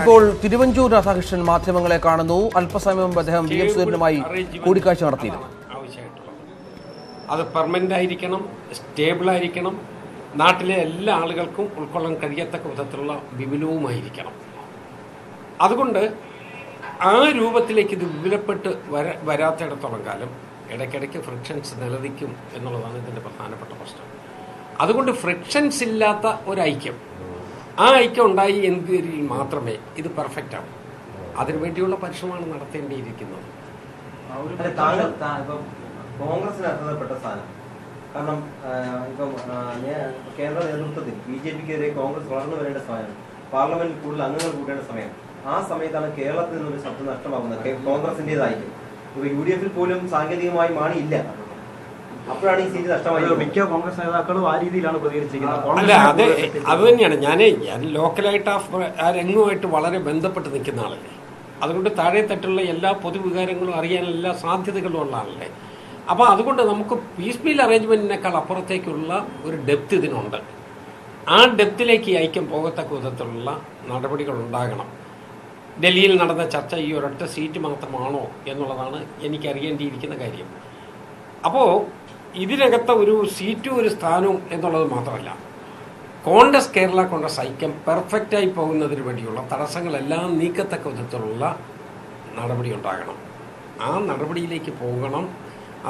S1: ഇപ്പോൾ തിരുവഞ്ചൂർ രാധാകൃഷ്ണൻ മാധ്യമങ്ങളെ കാണുന്നു. അല്പസമയം മുമ്പ് അദ്ദേഹം VM സുധീരനുമായി കൂടിക്കാഴ്ച നടത്തിയിരുന്നു.
S11: അത് പെർമനൻ്റ് ആയിരിക്കണം, സ്റ്റേബിളായിരിക്കണം, നാട്ടിലെ എല്ലാ ആളുകൾക്കും ഉൾക്കൊള്ളാൻ കഴിയത്തക്ക വിധത്തിലുള്ള വിപുലവുമായിരിക്കണം. അതുകൊണ്ട് ആ രൂപത്തിലേക്ക് ഇത് വിപുലപ്പെട്ട് വരാത്തിടത്തോളം കാലം ഇടയ്ക്കിടയ്ക്ക് ഫ്രിക്ഷൻസ് നിലനിൽക്കും എന്നുള്ളതാണ് ഇതിൻ്റെ പ്രധാനപ്പെട്ട പ്രശ്നം. അതുകൊണ്ട് ഫ്രിക്ഷൻസ് ഇല്ലാത്ത ഒരൈക്യം, ആ ഐക്യം ഉണ്ടായി എങ്കിൽ മാത്രമേ ഇത് പെർഫെക്റ്റ് ആവും. അതിനുവേണ്ടിയുള്ള പരിശ്രമമാണ് നടത്തേണ്ടിയിരിക്കുന്നത്.
S7: കോൺഗ്രസിന് അർഹതപ്പെട്ട സ്ഥാനം, കാരണം ഇപ്പം കേന്ദ്ര നേതൃത്വത്തിൽ BJP-ക്കെതിരെ കോൺഗ്രസ് വളർന്നു വരേണ്ട സമയം, പാർലമെന്റിൽ കൂടുതൽ അംഗങ്ങൾ കൂട്ടേണ്ട സമയം, ആ സമയത്താണ് കേരളത്തിൽ നിന്നൊരു ശബ്ദം നഷ്ടമാകുന്നത്. കോൺഗ്രസിൻ്റെതായിരിക്കും. ഇപ്പൊ UDF-ൽ പോലും സാങ്കേതികമായി മാണി ഇല്ല, അപ്പോഴാണ് ഈ സീറ്റ് നഷ്ടമായത്.
S4: മിക്ക കോൺഗ്രസ് നേതാക്കളും ആ രീതിയിലാണ് പ്രതികരിച്ചിരിക്കുന്നത്.
S11: അല്ല, അത് തന്നെയാണ്. ഞാൻ ലോക്കലായിട്ട് ആ രംഗവുമായിട്ട് വളരെ ബന്ധപ്പെട്ട് നിൽക്കുന്ന ആളല്ലേ. അതുകൊണ്ട് താഴെ തട്ടുള്ള എല്ലാ പൊതുവികാരങ്ങളും അറിയാൻ എല്ലാ സാധ്യതകളും ഉള്ള ആളല്ലേ. അപ്പോൾ അതുകൊണ്ട് നമുക്ക് പീസ് മീൽ അറേഞ്ച്മെൻറ്റിനേക്കാൾ അപ്പുറത്തേക്കുള്ള ഒരു ഡെപ്ത് ഇതിനുണ്ട്. ആ ഡെപ്തിലേക്ക് ഈ ഐക്യം പോകത്തക്ക വിധത്തിലുള്ള നടപടികൾ ഉണ്ടാകണം. ഡൽഹിയിൽ നടന്ന ചർച്ച ഈ ഒരൊറ്റ സീറ്റ് മാത്രമാണോ എന്നുള്ളതാണ് എനിക്കറിയേണ്ടിയിരിക്കുന്ന കാര്യം. അപ്പോൾ ഇതിനകത്ത് ഒരു സീറ്റും ഒരു സ്ഥാനവും എന്നുള്ളത് മാത്രമല്ല, കേരള കോൺഗ്രസ് ഐക്യം പെർഫെക്റ്റായി പോകുന്നതിന് വേണ്ടിയുള്ള തടസ്സങ്ങളെല്ലാം നീക്കത്തക്ക വിധത്തിലുള്ള നടപടി ഉണ്ടാകണം. ആ നടപടിയിലേക്ക് പോകണം.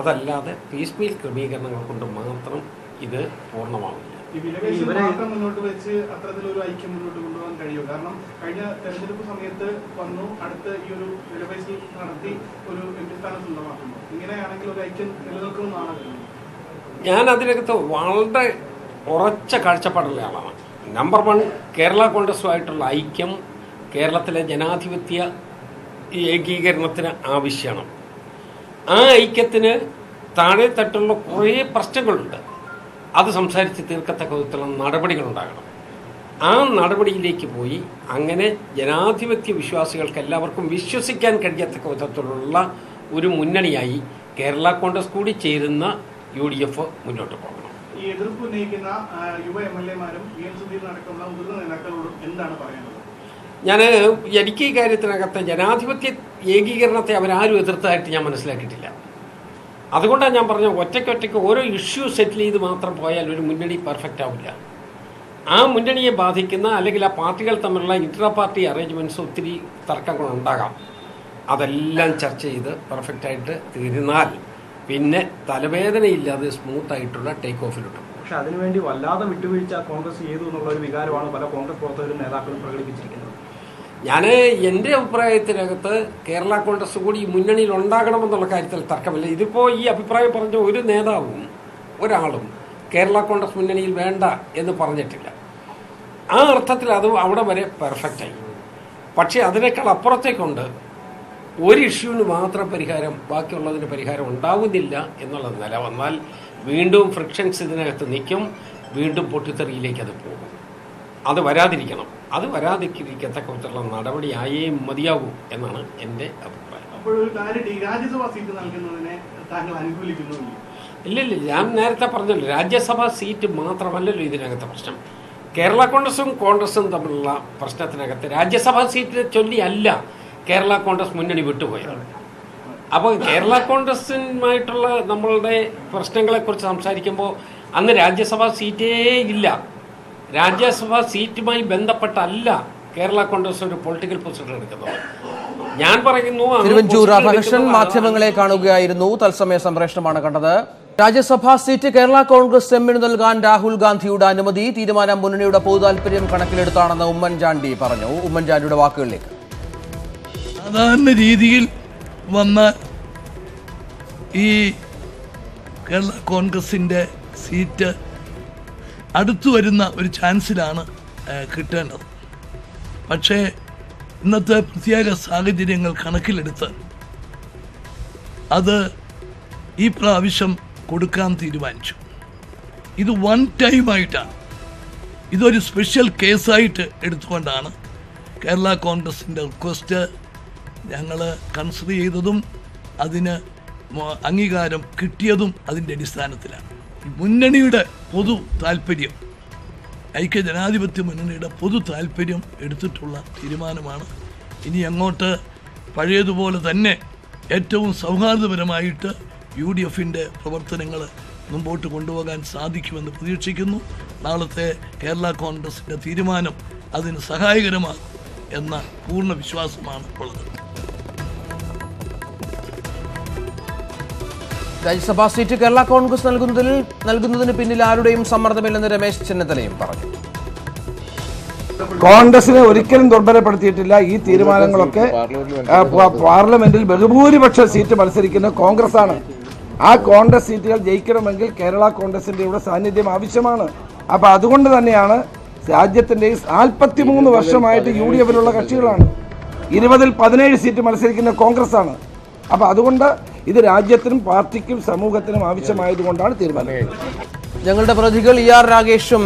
S11: അതല്ലാതെ പീസ് മീൽ ക്രമീകരണങ്ങൾ കൊണ്ട് മാത്രം ഇത് പൂർണ്ണമാവില്ല.
S8: മുന്നോട്ട് വെച്ച് അത്തരത്തിലൊരു ഐക്യം മുന്നോട്ട് കൊണ്ടുപോകാൻ കഴിയും. കാരണം കഴിഞ്ഞ തെരഞ്ഞെടുപ്പ് സമയത്ത് വന്നു അടുത്ത് ഈ ഒരു വിലപേശൽ നടത്തി ഒരു MP സ്ഥാനം സ്വന്തമാക്കുന്നു. ഇങ്ങനെയാണെങ്കിൽ ഒരു ഐക്യം നിലനിൽക്കുമെന്നാണ്.
S11: ഞാൻ അതിനകത്ത് വളരെ ഉറച്ച കാഴ്ചപ്പാടുള്ള ആളാണ്. നമ്പർ 1, കേരള കോൺഗ്രസുമായിട്ടുള്ള ഐക്യം കേരളത്തിലെ ജനാധിപത്യ ഏകീകരണത്തിന് ആവശ്യമാണ്. ആ ഐക്യത്തിന് താഴെ തട്ടുള്ള കുറേ പ്രശ്നങ്ങളുണ്ട്. അത് സംസാരിച്ച് തീർക്കത്തക്ക വിധത്തിലുള്ള നടപടികളുണ്ടാകണം. ആ നടപടിയിലേക്ക് പോയി അങ്ങനെ ജനാധിപത്യ വിശ്വാസികൾക്ക് എല്ലാവർക്കും വിശ്വസിക്കാൻ കഴിയത്തക്ക വിധത്തിലുള്ള ഒരു മുന്നണിയായി കേരള കോൺഗ്രസ് കൂടി ചേരുന്ന UDF മുന്നോട്ട് പോകണം.
S8: ഈ എതിർപ്പ് ഉന്നയിക്കുന്ന യുവ MLA-മാരും VM സുധീരൻ അടക്കമുള്ള മുതിർന്ന നേതാക്കളോടും എന്താണ് പറയുന്നത്?
S11: എനിക്ക് ഈ കാര്യത്തിനകത്ത് ജനാധിപത്യ ഏകീകരണത്തെ അവരാരും എതിർത്തതായിട്ട് ഞാൻ മനസ്സിലാക്കിയിട്ടില്ല. അതുകൊണ്ടാണ് ഞാൻ പറഞ്ഞത് ഒറ്റയ്ക്കൊറ്റയ്ക്ക് ഓരോ ഇഷ്യൂ സെറ്റിൽ ചെയ്ത് മാത്രം പോയാൽ ഒരു മുന്നണി പെർഫെക്റ്റ് ആവില്ല. ആ മുന്നണിയെ ബാധിക്കുന്ന അല്ലെങ്കിൽ ആ പാർട്ടികൾ തമ്മിലുള്ള ഇൻട്രാ പാർട്ടി അറേഞ്ച്മെൻറ്റ്സ് ഒത്തിരി തർക്കങ്ങളുണ്ടാകാം. അതെല്ലാം ചർച്ച ചെയ്ത് പെർഫെക്റ്റായിട്ട് തീരുന്നാൽ പിന്നെ തലവേദനയില്ലാതെ സ്മൂത്തായിട്ടുള്ള ടേക്ക് ഓഫിലിട്ടു.
S7: പക്ഷെ അതിനുവേണ്ടി വല്ലാതെ വിട്ടുവീഴ്ച കോൺഗ്രസ് ചെയ്തു എന്നുള്ള ഒരു വികാരമാണ് പല കോൺഗ്രസ് പ്രവർത്തകരും നേതാക്കളും പ്രകടിപ്പിച്ചിരിക്കുന്നത്.
S11: ഞാൻ എൻ്റെ അഭിപ്രായത്തിനകത്ത് കേരള കോൺഗ്രസ് കൂടി ഈ മുന്നണിയിൽ ഉണ്ടാകണമെന്നുള്ള കാര്യത്തിൽ തർക്കമില്ല. ഇതിപ്പോൾ ഈ അഭിപ്രായം പറഞ്ഞ ഒരു നേതാവും ഒരാളും കേരള കോൺഗ്രസ് മുന്നണിയിൽ വേണ്ട എന്ന് പറഞ്ഞിട്ടില്ല. ആ അർത്ഥത്തിൽ അത് അവിടെ വരെ പെർഫെക്റ്റായി. പക്ഷേ അതിനേക്കാൾ അപ്പുറത്തേക്കുണ്ട് ഒരു ഇഷ്യൂവിന് മാത്രം പരിഹാരം, ബാക്കിയുള്ളതിന് പരിഹാരം ഉണ്ടാവുന്നില്ല എന്നുള്ള നില വന്നാൽ വീണ്ടും ഫ്രിക്ഷൻസ് ഇതിനകത്ത് നിൽക്കും, വീണ്ടും പൊട്ടിത്തെറിയിലേക്ക് അത് പോകും. അത് വരാതിരിക്കണം. അത് വരാതിരിക്കത്തക്ക വിധത്തിലുള്ള നടപടിയായേ മതിയാകൂ എന്നാണ് എൻ്റെ അഭിപ്രായം. ഇല്ലില്ല, ഞാൻ നേരത്തെ പറഞ്ഞല്ലോ, രാജ്യസഭാ സീറ്റ് മാത്രമല്ലല്ലോ ഇതിനകത്തെ പ്രശ്നം. കേരള കോൺഗ്രസും തമ്മിലുള്ള പ്രശ്നത്തിനകത്ത് രാജ്യസഭാ സീറ്റിനെ ചൊല്ലിയല്ല കേരള കോൺഗ്രസ് മുന്നണി വിട്ടുപോയത്. അപ്പോൾ കേരള കോൺഗ്രസുമായിട്ടുള്ള നമ്മളുടെ പ്രശ്നങ്ങളെക്കുറിച്ച് സംസാരിക്കുമ്പോൾ അന്ന് രാജ്യസഭാ സീറ്റേ ഇല്ല. രാജ്യസഭാ സീറ്റുമായി ബന്ധപ്പെട്ടല്ല കേരള കോൺഗ്രസ് ഒരു പൊളിറ്റിക്കൽ പൊസിഷൻ എടുക്കുന്നത്. ഞാൻ പറയുന്നു,
S1: തിരുവഞ്ചൂർ രാധാകൃഷ്ണൻ മാധ്യമങ്ങളെ കാണുകയായിരുന്നു. തത്സമയ സംപ്രേഷണമാണ് കണ്ടത്. രാജ്യസഭാ സീറ്റ് കേരള കോൺഗ്രസ് എമ്മിന് നൽകാൻ രാഹുൽ ഗാന്ധിയുടെ അനുമതി തീരുമാനം മുന്നണിയുടെ പൊതുതാൽപര്യം കണക്കിലെടുത്താണെന്ന് ഉമ്മൻചാണ്ടി പറഞ്ഞു. ഉമ്മൻചാണ്ടിയുടെ വാക്കുകളിലേക്ക്.
S2: സാധാരണ രീതിയിൽ വന്ന ഈ കേരള കോൺഗ്രസിൻ്റെ സീറ്റ് അടുത്തു വരുന്ന ഒരു ചാൻസിലാണ് കിട്ടേണ്ടത്. പക്ഷേ ഇന്നത്തെ പ്രത്യേക സാഹചര്യങ്ങൾ കണക്കിലെടുത്ത് അത് ഈ പ്രാവശ്യം കൊടുക്കാൻ തീരുമാനിച്ചു. ഇത് വൺ ടൈമായിട്ടാണ്, ഇതൊരു സ്പെഷ്യൽ കേസായിട്ട് എടുത്തുകൊണ്ടാണ് കേരള കോൺഗ്രസിൻ്റെ റിക്വസ്റ്റ് ഞങ്ങൾ കൺസിഡർ ചെയ്തതും അതിന് അംഗീകാരം കിട്ടിയതും അതിൻ്റെ അടിസ്ഥാനത്തിലാണ്. മുന്നണിയുടെ പൊതു താല്പര്യം, ഐക്യജനാധിപത്യ മുന്നണിയുടെ പൊതു താല്പര്യം എടുത്തിട്ടുള്ള തീരുമാനമാണ്. ഇനി അങ്ങോട്ട് പഴയതുപോലെ തന്നെ ഏറ്റവും സൗഹാർദ്ദപരമായിട്ട് UDFൻ്റെ പ്രവർത്തനങ്ങൾ മുമ്പോട്ട് കൊണ്ടുപോകാൻ സാധിക്കുമെന്ന് പ്രതീക്ഷിക്കുന്നു. നാളത്തെ കേരള കോൺഗ്രസിൻ്റെ തീരുമാനം അതിന് സഹായകരമാകും എന്ന പൂർണ്ണ വിശ്വാസമാണ് ഉള്ളത്.
S1: രാജ്യസഭാ സീറ്റ് കേരള കോൺഗ്രസ് നൽകുന്നതിന് പിന്നിൽ ആരുടെയും സമ്മർദ്ദമില്ലെന്ന് രമേശ് ചെന്നിത്തലയും പറഞ്ഞു.
S3: കോൺഗ്രസിനെ ഒരിക്കലും ദുർബലപ്പെടുത്തിയിട്ടില്ല. ഈ തീരുമാനങ്ങളൊക്കെ പാർലമെന്റിൽ ബഹുഭൂരിപക്ഷ സീറ്റ് മത്സരിക്കുന്ന കോൺഗ്രസ് ആണ്. ആ കോൺഗ്രസ് സീറ്റുകൾ ജയിക്കണമെങ്കിൽ കേരള കോൺഗ്രസിന്റെ ഇവിടെ സാന്നിധ്യം ആവശ്യമാണ്. അപ്പൊ അതുകൊണ്ട് തന്നെയാണ് രാജ്യത്തിന്റെ 43 വർഷമായിട്ട് UDFിലുള്ള കക്ഷികളാണ്. 20-ൽ 17 സീറ്റ് മത്സരിക്കുന്ന കോൺഗ്രസ് ആണ്. അപ്പൊ അതുകൊണ്ട് ഇത് രാജ്യത്തിനും പാർട്ടിക്കും സമൂഹത്തിനും ആവശ്യമായതുകൊണ്ടാണ് തീരുമാനം.
S1: ഞങ്ങളുടെ പ്രതിനിധികൾ ER രാഗേഷും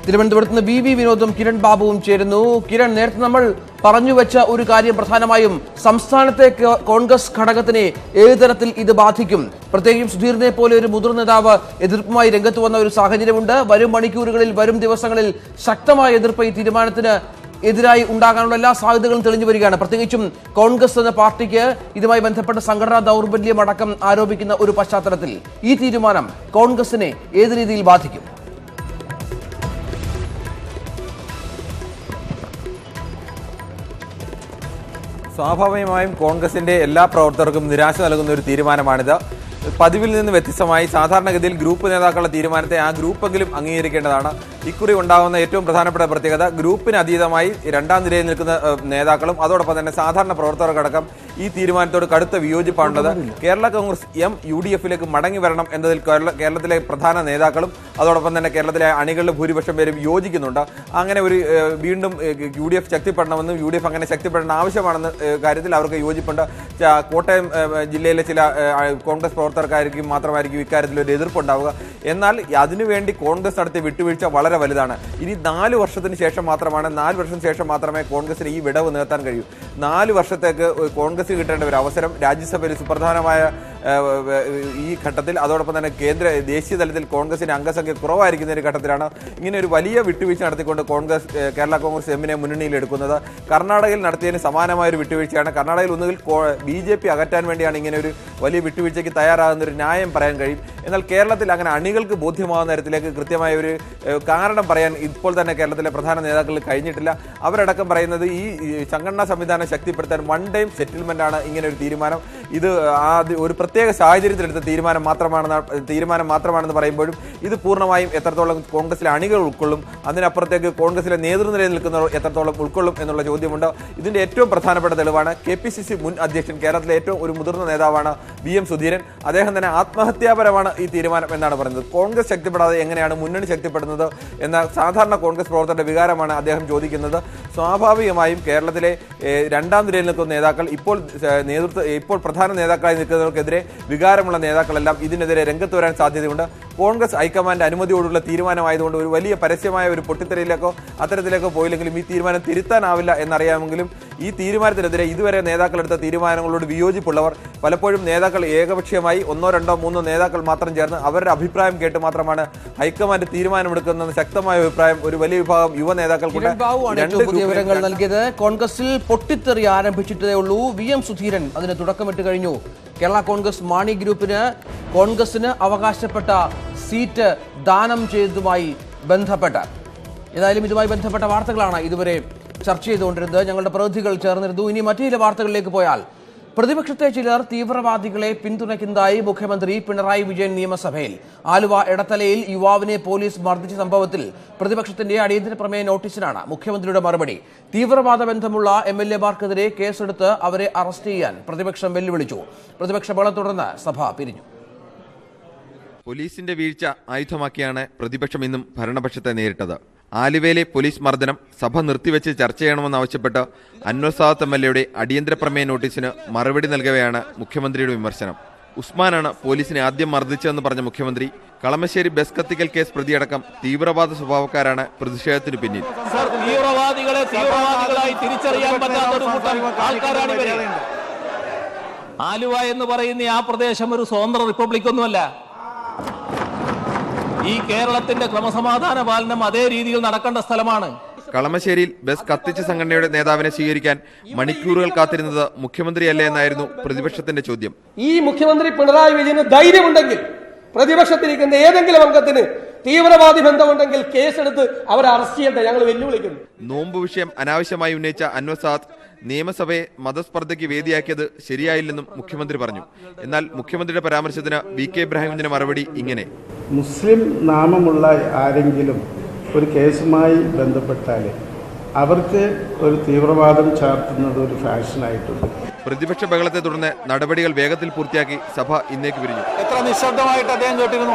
S1: തിരുവനന്തപുരത്ത് നിന്ന് BB വിനോദും കിരൺ ബാബുവും ചേരുന്നു. കിരൺ, നേരത്തെ നമ്മൾ പറഞ്ഞുവെച്ച ഒരു കാര്യം പ്രധാനമായും സംസ്ഥാനത്തെ കോൺഗ്രസ് ഘടകത്തിനെ ഏത് തരത്തിൽ ഇത് ബാധിക്കും, പ്രത്യേകിച്ചും സുധീറിനെ പോലെ ഒരു മുതിർന്ന നേതാവ് എതിർപ്പുമായി രംഗത്ത് വന്ന ഒരു സാഹചര്യമുണ്ട്. വരും മണിക്കൂറുകളിൽ, വരും ദിവസങ്ങളിൽ ശക്തമായ എതിർപ്പ് ഈ തീരുമാനത്തിന് എതിരായി ഉണ്ടാകാനുള്ള എല്ലാ സാധ്യതകളും തെളിഞ്ഞു വരികയാണ്. പ്രത്യേകിച്ചും കോൺഗ്രസ് എന്ന പാർട്ടിക്ക് ഇതുമായി ബന്ധപ്പെട്ട സംഘടനാ ദൗർബല്യം അടക്കം ആരോപിക്കുന്ന ഒരു പശ്ചാത്തലത്തിൽ ഈ തീരുമാനം കോൺഗ്രസിനെ ഏത് രീതിയിൽ ബാധിക്കും?
S10: സ്വാഭാവികമായും കോൺഗ്രസിന്റെ എല്ലാ പ്രവർത്തകർക്കും നിരാശ നൽകുന്ന ഒരു തീരുമാനമാണിത്. പതിവിൽ നിന്ന് വ്യത്യസ്തമായി സാധാരണഗതിയിൽ ഗ്രൂപ്പ് നേതാക്കളുടെ തീരുമാനത്തെ ആ ഗ്രൂപ്പെങ്കിലും അംഗീകരിക്കേണ്ടതാണ്. ഇക്കുറി ഉണ്ടാകുന്ന ഏറ്റവും പ്രധാനപ്പെട്ട പ്രത്യേകത ഗ്രൂപ്പിന് അതീതമായി രണ്ടാം നിരയിൽ നിൽക്കുന്ന നേതാക്കളും തന്നെ സാധാരണ പ്രവർത്തകർക്കടക്കം ഈ തീരുമാനത്തോട് കടുത്ത വിയോജിപ്പാണുള്ളത്. കേരള കോൺഗ്രസ് UDF-ലേക്ക് മടങ്ങി വരണം എന്നതിൽ കേരളത്തിലെ പ്രധാന നേതാക്കളും തന്നെ കേരളത്തിലെ അണികളുടെ ഭൂരിപക്ഷം പേരും യോജിക്കുന്നുണ്ട്. അങ്ങനെ ഒരു വീണ്ടും UDF ശക്തിപ്പെടണമെന്നും UDF അങ്ങനെ ശക്തിപ്പെടേണ്ട ആവശ്യമാണെന്ന കാര്യത്തിൽ അവർക്ക് യോജിപ്പുണ്ട്. കോട്ടയം ജില്ലയിലെ ചില കോൺഗ്രസ് പ്രവർത്തകർക്കായിരിക്കും മാത്രമായിരിക്കും ഇക്കാര്യത്തിൽ ഒരു എതിർപ്പുണ്ടാവുക. എന്നാൽ അതിനുവേണ്ടി കോൺഗ്രസ് നടത്തിയ വിട്ടുവീഴ്ച വളരെ വലുതാണ്. ഇനി 4 വർഷത്തിന് ശേഷം മാത്രമേ കോൺഗ്രസിന് ഈ വിടവ് നികത്താൻ കഴിയൂ. 4 വർഷത്തേക്ക് കോൺഗ്രസ് കിട്ടേണ്ട ഒരു അവസരം രാജ്യസഭയിൽ സുപ്രധാനമായ ഈ ഘട്ടത്തിൽ തന്നെ ദേശീയ തലത്തിൽ കോൺഗ്രസിന്റെ അംഗസംഖ്യ കുറവായിരിക്കുന്ന ഒരു ഘട്ടത്തിലാണ് ഇങ്ങനെ ഒരു വലിയ വിട്ടുവീഴ്ച നടത്തിക്കൊണ്ട് കേരള കോൺഗ്രസ് എമ്മിനെ മുന്നണിയിൽ എടുക്കുന്നത്. കർണാടകയിൽ നടത്തിയതിന് സമാനമായ ഒരു വിട്ടുവീഴ്ചയാണ്. കർണാടകയിൽ ഒന്നുകിൽ BJP അകറ്റാൻ വേണ്ടിയാണ് ഇങ്ങനെ ഒരു വലിയ വിട്ടുവീഴ്ചയ്ക്ക് തയ്യാറാകുന്ന ഒരു ന്യായം പറയാൻ കഴിയും. എന്നാൽ കേരളത്തിൽ അങ്ങനെ അണികൾക്ക് ബോധ്യമാകുന്ന തരത്തിലേക്ക് കൃത്യമായ ഒരു കാരണം പറയാൻ ഇപ്പോൾ തന്നെ കേരളത്തിലെ പ്രധാന നേതാക്കളിൽ കഴിഞ്ഞിട്ടില്ല. അവരടക്കം പറയുന്നത് ഈ സംഘടനാ സംവിധാനം ശക്തിപ്പെടുത്താൻ വൺ ടൈം സെറ്റിൽമെന്റ് ആണ് ഇങ്ങനെ ഒരു തീരുമാനം. ഇത് ഒരു പ്രത്യേക സാഹചര്യത്തിലെടുത്ത തീരുമാനം മാത്രമാണെന്ന് പറയുമ്പോഴും ഇത് പൂർണ്ണമായും എത്രത്തോളം കോൺഗ്രസിലെ അണികൾ ഉൾക്കൊള്ളും, അതിനപ്പുറത്തേക്ക് കോൺഗ്രസിലെ നേതൃനിരയിൽ നിൽക്കുന്നവർ എത്രത്തോളം ഉൾക്കൊള്ളും എന്നുള്ള ചോദ്യമുണ്ട്. ഇതിന്റെ ഏറ്റവും പ്രധാനപ്പെട്ട തെളിവാണ് KPCC മുൻ അധ്യക്ഷൻ, കേരളത്തിലെ ഏറ്റവും ഒരു മുതിർന്ന നേതാവാണ് VM സുധീരൻ. അദ്ദേഹം തന്നെ ആത്മഹത്യാപരമാണ് ഈ തീരുമാനം എന്നാണ് പറയുന്നത്. കോൺഗ്രസ് ശക്തിപ്പെടാതെ എങ്ങനെയാണ് മുന്നണി ശക്തിപ്പെടുന്നത് എന്ന സാധാരണ കോൺഗ്രസ് പ്രവർത്തകരുടെ വികാരമാണ് അദ്ദേഹം ചോദിക്കുന്നത്. സ്വാഭാവികമായും കേരളത്തിലെ രണ്ടാം നിരയിൽ നിൽക്കുന്ന നേതാക്കൾ ഇപ്പോൾ പ്രധാന നേതാക്കളായി നിൽക്കുന്നവർക്കെതിരെ വികാരമുള്ള നേതാക്കളെല്ലാം ഇതിനെതിരെ രംഗത്ത് വരാൻ സാധ്യതയുണ്ട്. കോൺഗ്രസ് ഹൈക്കമാൻഡ് അനുമതിയോടുള്ള തീരുമാനമായതുകൊണ്ട് ഒരു വലിയ പരസ്യമായ ഒരു പൊട്ടിത്തെറിയിലേക്കോ അത്തരത്തിലേക്കോ പോയില്ലെങ്കിലും ഈ തീരുമാനം തിരുത്താനാവില്ല എന്നറിയാമെങ്കിലും ഈ തീരുമാനത്തിനെതിരെ ഇതുവരെ നേതാക്കളെടുത്ത തീരുമാനങ്ങളോട് വിയോജിപ്പുള്ളവർ പലപ്പോഴും നേതാക്കൾ ഏകപക്ഷീയമായി 1, 2, 3 നേതാക്കൾ മാത്രം ചേർന്ന് അവരുടെ അഭിപ്രായം കേട്ട് മാത്രമാണ് ഹൈക്കമാൻഡ് തീരുമാനമെടുക്കുന്ന ശക്തമായ അഭിപ്രായം ഒരു വലിയ വിഭാഗം യുവ നേതാക്കൾക്കുണ്ട്.
S1: വിവരങ്ങൾ നൽകിയത്. കോൺഗ്രസിൽ പൊട്ടിത്തെറി ആരംഭിച്ചിട്ടേ ഉള്ളൂ. VM സുധീരൻ അതിന് തുടക്കമിട്ട് കഴിഞ്ഞു. കേരള കോൺഗ്രസ് മാണി ഗ്രൂപ്പിന് കോൺഗ്രസിന് അവകാശപ്പെട്ട സീറ്റ് ദാനം ചെയ്തതുമായി ബന്ധപ്പെട്ട് ഏതായാലും ഇതുമായി ബന്ധപ്പെട്ട വാർത്തകളാണ് ഇതുവരെ ചർച്ച ചെയ്തുകൊണ്ടിരുന്നത്. ഞങ്ങളുടെ പ്രതിനിധികൾ ചേർന്നിരുന്നു. ഇനി മറ്റു ചില വാർത്തകളിലേക്ക് പോയാൽ പ്രതിപക്ഷത്തെ ചിലർ തീവ്രവാദികളെ പിന്തുണയ്ക്കുന്നതായി മുഖ്യമന്ത്രി പിണറായി വിജയൻ നിയമസഭയിൽ. ആലുവ എടത്തലയിൽ യുവാവിനെ പോലീസ് മർദ്ദിച്ച സംഭവത്തിൽ പ്രതിപക്ഷത്തിന്റെ അടിയന്തര പ്രമേയ നോട്ടീസിനാണ് മുഖ്യമന്ത്രിയുടെ മറുപടി. തീവ്രവാദ ബന്ധമുള്ള MLA-മാർക്കെതിരെ കേസെടുത്ത് അവരെ അറസ്റ്റ് ചെയ്യാൻ പ്രതിപക്ഷം വെല്ലുവിളിച്ചു. പ്രതിപക്ഷ ബഹളത്തെ തുടർന്ന് സഭ പിരിഞ്ഞു.
S10: പോലീസിന്റെ വീഴ്ച ആയുധമാക്കിയാണ് പ്രതിപക്ഷം ഇന്നും ഭരണപക്ഷത്തെ നേരിട്ടത്. ആലുവയിലെ പോലീസ് മർദ്ദനം സഭ നിർത്തിവെച്ച് ചർച്ച ചെയ്യണമെന്നാവശ്യപ്പെട്ട് അൻവർ സാദത്ത് MLA-യുടെ അടിയന്തര പ്രമേയ നോട്ടീസിന് മറുപടി നൽകവെയാണ് മുഖ്യമന്ത്രിയുടെ വിമർശനം. ഉസ്മാനാണ് പോലീസിനെ ആദ്യം മർദ്ദിച്ചതെന്ന് പറഞ്ഞ മുഖ്യമന്ത്രി കളമശ്ശേരി ബസ് കത്തിക്കൽ കേസ് പ്രതിയടക്കം തീവ്രവാദ സ്വഭാവക്കാരാണ് പ്രതിഷേധത്തിന് പിന്നിൽ.
S12: തീവ്രവാദികളായി തിരിച്ചറിയാൻ പറ്റാത്ത ഒരു കൂട്ടം ആൾക്കാരാണ് ഇവര്. ആലുവ എന്ന് പറയുന്ന ആ പ്രദേശം ഒരു സ്വതന്ത്ര റിപ്പബ്ലിക് ഒന്നുമല്ല. ഈ കേരളത്തിന്റെ ക്രമസമാധാന പാലനം അതേ രീതിയിൽ നടക്കേണ്ട സ്ഥലമാണ്.
S10: കളമശ്ശേരിയിൽ ബസ് കത്തിച്ച സംഘടനയുടെ നേതാവിനെ സ്വീകരിക്കാൻ മണിക്കൂറുകൾ കാത്തിരുന്നത് മുഖ്യമന്ത്രിയല്ലേ എന്നായിരുന്നു പ്രതിപക്ഷത്തിന്റെ ചോദ്യം.
S13: ഈ മുഖ്യമന്ത്രി പിണറായി വിജയന് ധൈര്യമുണ്ടെങ്കിൽ പ്രതിപക്ഷത്തിരിക്കുന്ന ഏതെങ്കിലും അംഗത്തിന് തീവ്രവാദി ബന്ധമുണ്ടെങ്കിൽ കേസെടുത്ത് അവരെ അറസ്റ്റ് ചെയ്യട്ടെ, ഞങ്ങൾ വെല്ലുവിളിക്കുന്നു.
S10: നോമ്പ് വിഷയം അനാവശ്യമായി ഉന്നയിച്ച അൻവർ സാദത്ത് നിയമസഭയെ മതസ്പർദ്ധയ്ക്ക് വേദിയാക്കിയത് ശരിയായില്ലെന്നും മുഖ്യമന്ത്രി പറഞ്ഞു. എന്നാൽ മുഖ്യമന്ത്രിയുടെ പരാമർശത്തിന് VK ഇബ്രാഹിമിന്റെ മറുപടി ഇങ്ങനെ:
S14: മുസ്ലിം നാമമുള്ള ആരെങ്കിലും ഒരു കേസുമായി ബന്ധപ്പെട്ടാൽ അവർക്ക് ഒരു തീവ്രവാദം ചാർത്തുന്നത് ഒരു ഫാഷനായിട്ടുണ്ട്.
S10: പ്രതിപക്ഷ ബഹളത്തെ തുടർന്ന് നടപടികൾ വേഗത്തിൽ പൂർത്തിയാക്കി സഭ ഇന്നേക്ക് പിരിഞ്ഞു.
S12: എത്ര നിശബ്ദമായിട്ട് അദ്ദേഹം കേട്ടിരുന്നു.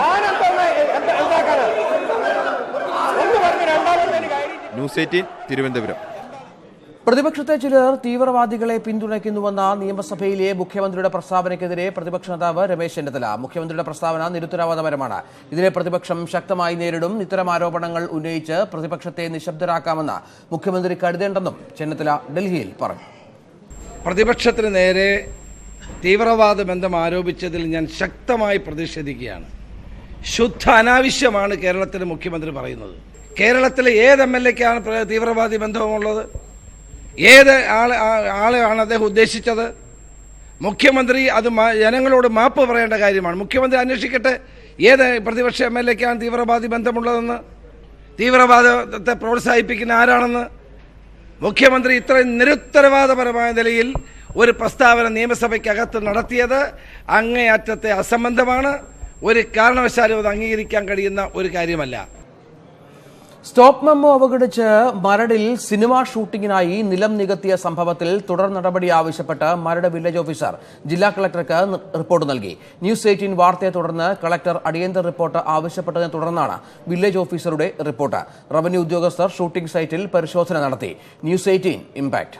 S10: ന്യൂസ് 18 തിരുവനന്തപുരം.
S1: പ്രതിപക്ഷത്തെ ചിലർ തീവ്രവാദികളെ പിന്തുണയ്ക്കുന്നുവെന്ന നിയമസഭയിലെ മുഖ്യമന്ത്രിയുടെ പ്രസ്താവനയ്ക്കെതിരെ പ്രതിപക്ഷ നേതാവ് രമേശ് ചെന്നിത്തല. മുഖ്യമന്ത്രിയുടെ പ്രസ്താവന നിരുത്തരവാദപരമാണ്. ഇതിനെ പ്രതിപക്ഷം ശക്തമായി നേരിടും. ഇത്തരം ആരോപണങ്ങൾ ഉന്നയിച്ച് പ്രതിപക്ഷത്തെ നിശബ്ദരാക്കാമെന്ന് മുഖ്യമന്ത്രി കരുതേണ്ടെന്നും ചെന്നിത്തല ഡൽഹിയിൽ പറഞ്ഞു.
S3: പ്രതിപക്ഷത്തിന് നേരെ തീവ്രവാദ ബന്ധം ആരോപിച്ചതിൽ ഞാൻ ശക്തമായി പ്രതിഷേധിക്കുകയാണ്. ശുദ്ധ അനാവശ്യമാണ് കേരളത്തിലെ മുഖ്യമന്ത്രി പറയുന്നത്. കേരളത്തിലെ ഏത് MLA-ക്കാണ് തീവ്രവാദി ബന്ധമുള്ളത്? ഏത് ആളെയാണ് അദ്ദേഹം ഉദ്ദേശിച്ചത്? മുഖ്യമന്ത്രി അത് ജനങ്ങളോട് മാപ്പ് പറയേണ്ട കാര്യമാണ്. മുഖ്യമന്ത്രി അന്വേഷിക്കട്ടെ ഏത് പ്രതിപക്ഷ MLA-ക്കാണ് തീവ്രവാദി ബന്ധമുള്ളതെന്ന്, തീവ്രവാദത്തെ പ്രോത്സാഹിപ്പിക്കുന്ന ആരാണെന്ന്. മുഖ്യമന്ത്രി ഇത്രയും നിരുത്തരവാദപരമായ നിലയിൽ ഒരു പ്രസ്താവന നിയമസഭയ്ക്കകത്ത് നടത്തിയത് അങ്ങേയറ്റത്തെ അസംബന്ധമാണ്. ഒരു കാരണവശാലും അത് അംഗീകരിക്കാൻ കഴിയുന്ന ഒരു കാര്യമല്ല.
S1: സ്റ്റോപ്പ് മെമ്മോ അവഗണിച്ച് മരടിൽ സിനിമാ ഷൂട്ടിങ്ങിനായി നിലം നികത്തിയ സംഭവത്തിൽ തുടർ നടപടി ആവശ്യപ്പെട്ട് മരട് വില്ലേജ് ഓഫീസർ ജില്ലാ കളക്ടർക്ക് റിപ്പോർട്ട് നൽകി. ന്യൂസ് 18 വാർത്തയെ തുടർന്ന് കളക്ടർ അടിയന്തര റിപ്പോർട്ട് ആവശ്യപ്പെട്ടതിനെ തുടർന്നാണ് വില്ലേജ് ഓഫീസറുടെ റിപ്പോർട്ട്. റവന്യൂ ഉദ്യോഗസ്ഥർ ഷൂട്ടിംഗ് സൈറ്റിൽ പരിശോധന നടത്തി. News 18 impact.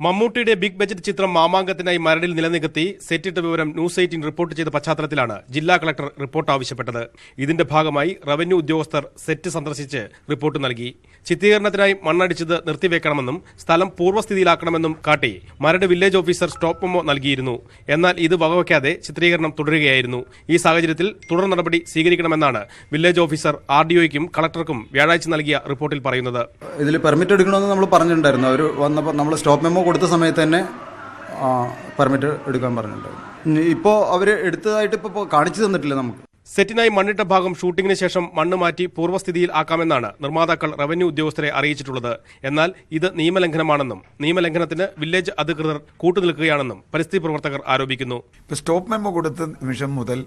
S15: മമ്മൂട്ടിയുടെ ബിഗ് ബജറ്റ് ചിത്രം മാമാങ്കത്തിനായി മരടിൽ നിലനികത്തി സെറ്റിട്ട വിവരം ന്യൂസ് 18 റിപ്പോർട്ട് ചെയ്ത പശ്ചാത്തലത്തിലാണ് ജില്ലാ കളക്ടർ റിപ്പോർട്ട് ആവശ്യപ്പെട്ടത്. ഇതിന്റെ ഭാഗമായി റവന്യൂ ഉദ്യോഗസ്ഥർ സെറ്റ് സന്ദർശിച്ച് റിപ്പോർട്ട് നൽകി. ചിത്രീകരണത്തിനായി മണ്ണടിച്ചത് നിർത്തിവെക്കണമെന്നും സ്ഥലം പൂർവ്വസ്ഥിതിയിലാക്കണമെന്നും കാട്ടി Maradu village officer stop memo നൽകിയിരുന്നു. എന്നാൽ ഇത് വകവയ്ക്കാതെ ചിത്രീകരണം തുടരുകയായിരുന്നു. ഈ സാഹചര്യത്തിൽ തുടർ നടപടി സ്വീകരിക്കണമെന്നാണ് വില്ലേജ് ഓഫീസർ RDOയ്ക്കും കളക്ടർക്കും വ്യാഴാഴ്ച നൽകിയ റിപ്പോർട്ടിൽ പറയുന്നത്.
S16: ഇതിൽ പെർമിറ്റ് എടുക്കണമെന്ന് നമ്മൾ പറഞ്ഞിട്ടുണ്ടായിരുന്നു. അവർ വന്നപ്പോൾ നമ്മൾ സ്റ്റോപ്പ് മെമ്മോ കൊടുത്ത സമയത്ത് തന്നെ പെർമിറ്റ് എടുക്കാൻ പറഞ്ഞിട്ടുണ്ടായിരുന്നു. ഇപ്പോൾ അവർ എടുത്തതായിട്ട് ഇപ്പോൾ കാണിച്ചു തന്നിട്ടില്ല നമുക്ക്.
S15: സെറ്റിനായി മണ്ണിട്ട ഭാഗം ഷൂട്ടിങ്ങിന് ശേഷം മണ്ണ് മാറ്റി പൂർവ്വസ്ഥിതിയിൽ ആക്കാമെന്നാണ് നിർമ്മാതാക്കൾ റവന്യൂ ഉദ്യോഗസ്ഥരെ അറിയിച്ചിട്ടുള്ളത്. എന്നാൽ ഇത് നിയമലംഘനമാണെന്നും നിയമലംഘനത്തിന് വില്ലേജ് അധികൃതർ കൂട്ടുനിൽക്കുകയാണെന്നും പരിസ്ഥിതി പ്രവർത്തകർ ആരോപിക്കുന്നു.
S17: ഇപ്പോൾ സ്റ്റോപ്പ് മെമ്മോ കൊടുത്ത നിമിഷം മുതൽ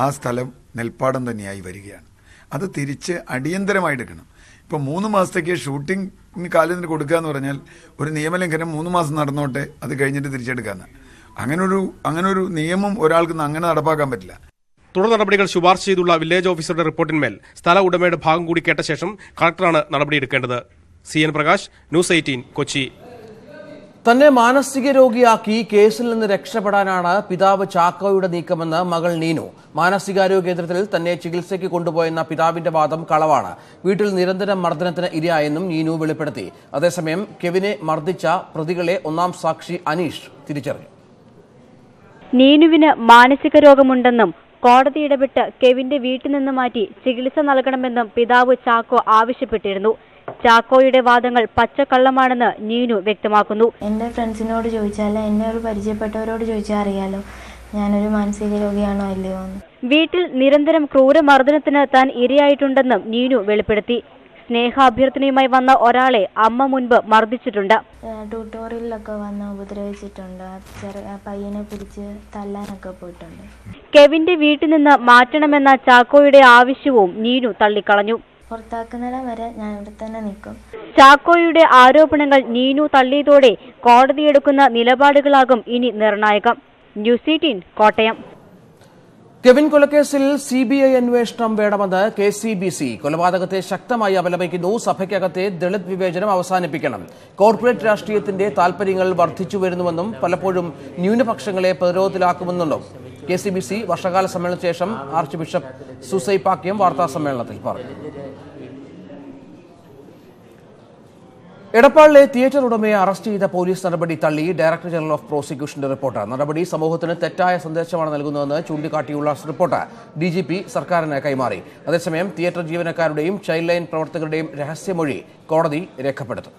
S17: ആ സ്ഥലം നെൽപ്പാടം തന്നെയായി വരികയാണ്. അത് തിരിച്ച് അടിയന്തരമായി എടുക്കണം. ഇപ്പോൾ 3 മാസത്തേക്ക് ഷൂട്ടിംഗ് കാലത്തിന് കൊടുക്കുക എന്ന് പറഞ്ഞാൽ ഒരു നിയമലംഘനം 3 മാസം നടന്നോട്ടെ, അത് കഴിഞ്ഞിട്ട് തിരിച്ചെടുക്കാന്ന്. അങ്ങനൊരു നിയമം ഒരാൾക്ക് അങ്ങനെ നടപ്പാക്കാൻ പറ്റില്ല.
S15: തുടർ നടപടികൾ ശുപാർശ ചെയ്തുള്ള വില്ലേജ് ഓഫീസറുടെ റിപ്പോർട്ടിന്മേൽ സ്ഥല ഉടമയുടെ ഭാഗം കൂടി കേട്ട ശേഷം കളക്ടറാണ് നടപടിയെടുക്കേണ്ടത്. CN Prakash, news 18 Kochi.
S1: തന്നെ മാനസിക രോഗിയാക്കി കേസിൽ നിന്ന് രക്ഷപ്പെടാനാണ് പിതാവ് ചാക്കോയുടെ നീക്കമെന്ന് മകൾ നീനു. മാനസികാരോഗ്യ കേന്ദ്രത്തിൽ തന്നെ ചികിത്സയ്ക്ക് കൊണ്ടുപോയെന്ന പിതാവിന്റെ വാദം കളവാണ്. വീട്ടിൽ നിരന്തരം മർദ്ദനത്തിന് ഇരയായെന്നും നീനു വെളിപ്പെടുത്തി. അതേസമയം കെവിനെ മർദ്ദിച്ച പ്രതികളെ ഒന്നാം സാക്ഷി അനീഷ് തിരിച്ചറിഞ്ഞു.
S18: നീനുവിന് മാനസിക രോഗമുണ്ടെന്നും കോടതി ഇടപെട്ട് കെവിന്റെ വീട്ടിൽ നിന്ന് മാറ്റി ചികിത്സ നൽകണമെന്നും പിതാവ് ചാക്കോ ആവശ്യപ്പെട്ടിരുന്നു. ചാക്കോയുടെ വാദങ്ങൾ പച്ചക്കള്ളമാണെന്ന് നീനു വ്യക്തമാക്കുന്നു.
S19: എന്റെ ഫ്രണ്ട്സിനോട് ചോദിച്ചാൽ, എന്നോട് പരിചയപ്പെട്ടവരോട് ചോദിച്ചാൽ അറിയാലോ ഞാനൊരു മാനസിക രോഗിയാണോ അല്ലയോ എന്ന്.
S18: വീട്ടിൽ നിരന്തരം ക്രൂരമർദ്ദനത്തിന് താൻ ഇരയായിട്ടുണ്ടെന്നും നീനു വെളിപ്പെടുത്തി. സ്നേഹാഭ്യർത്ഥനയുമായി വന്ന ഒരാളെ അമ്മ മുൻപ് മർദ്ദിച്ചിട്ടുണ്ട്.
S19: ട്യൂട്ടോറിയലിലൊക്കെ വന്ന് ഉപദ്രവിച്ചിട്ടുണ്ട്. പയ്യനെ പിടിച്ച് തല്ലാനൊക്കെ പോയിട്ടുണ്ട്.
S18: കെവിന്റെ വീട്ടിൽ നിന്ന് മാറ്റണമെന്ന ചാക്കോയുടെ ആവശ്യവും നീനു തള്ളിക്കളഞ്ഞു.
S19: പുറത്താക്കുന്നിടം വരെ ഞാൻ ഇവിടെ തന്നെ നിൽക്കും.
S18: ചാക്കോയുടെ ആരോപണങ്ങൾ നീനു തള്ളിയതോടെ കോടതിയെടുക്കുന്ന നിലപാടുകളാകും ഇനി നിർണായകം. ന്യൂസ് 18 കോട്ടയം.
S1: കെവിൻ കൊലക്കേസിൽ CBI അന്വേഷണം വേണമെന്ന് KCBC കൊലപാതകത്തെ ശക്തമായി അപലപിക്കുന്നു. സഭയ്ക്കകത്തെ ദളിത് വിവേചനം അവസാനിപ്പിക്കണം. കോർപ്പറേറ്റ് രാഷ്ട്രീയത്തിന്റെ താൽപര്യങ്ങൾ വർദ്ധിച്ചു വരുന്നുവെന്നും പലപ്പോഴും ന്യൂനപക്ഷങ്ങളെ പ്രതിരോധത്തിലാക്കുമെന്നും KCBC വർഷകാല സമ്മേളനത്തിന് ശേഷം ആർച്ച് ബിഷപ്പ് സുസൈ പാക്യം വാർത്താ സമ്മേളനത്തിൽ പറഞ്ഞു. എടപ്പാളിലെ തിയേറ്റർ ഉടമയെ അറസ്റ്റ് ചെയ്ത പോലീസ് നടപടി തള്ളി ഡയറക്ടർ ജനറൽ ഓഫ് പ്രോസിക്യൂഷന്റെ റിപ്പോർട്ട്. നടപടി സമൂഹത്തിന് തെറ്റായ സന്ദേശമാണ് നൽകുന്നതെന്ന് ചൂണ്ടിക്കാട്ടിയുള്ള റിപ്പോർട്ട് DGP സർക്കാരിന് കൈമാറി. അതേസമയം തിയേറ്റർ ജീവനക്കാരുടെയും ചൈൽഡ് ലൈൻ പ്രവർത്തകരുടെയും രഹസ്യമൊഴി കോടതി രേഖപ്പെടുത്തും.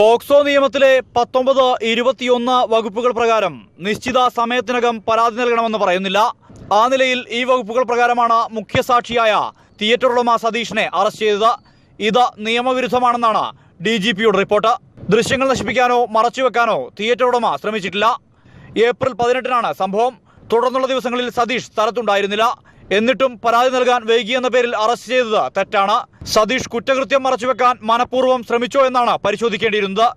S20: പോക്സോ നിയമത്തിലെ 19, 21 വകുപ്പുകൾ പ്രകാരം നിശ്ചിത സമയത്തിനകം പരാതി നൽകണമെന്ന് പറയുന്നില്ല. ആ നിലയിൽ ഈ വകുപ്പുകൾ പ്രകാരമാണ് മുഖ്യസാക്ഷിയായ തിയേറ്റർ ഉടമ സതീഷിനെ അറസ്റ്റ് ചെയ്തത്. ഇത് നിയമവിരുദ്ധമാണെന്നാണ് DGPയുടെ റിപ്പോർട്ട്. ദൃശ്യങ്ങൾ നശിപ്പിക്കാനോ മറച്ചുവെക്കാനോ തിയേറ്റർ ഉടമ ശ്രമിച്ചിട്ടില്ല. ഏപ്രിൽ 18-നാണ് സംഭവം. തുടർന്നുള്ള ദിവസങ്ങളിൽ സതീഷ് സ്ഥലത്തുണ്ടായിരുന്നില്ല. എന്നിട്ടും പരാതി നൽകാൻ വൈകിയെന്ന പേരിൽ അറസ്റ്റ് ചെയ്തത് തെറ്റാണ്. സതീഷ് കുറ്റകൃത്യം മറച്ചുവെക്കാൻ മനഃപൂർവ്വം ശ്രമിച്ചോ എന്നാണ് പരിശോധിക്കേണ്ടിയിരുന്നത്.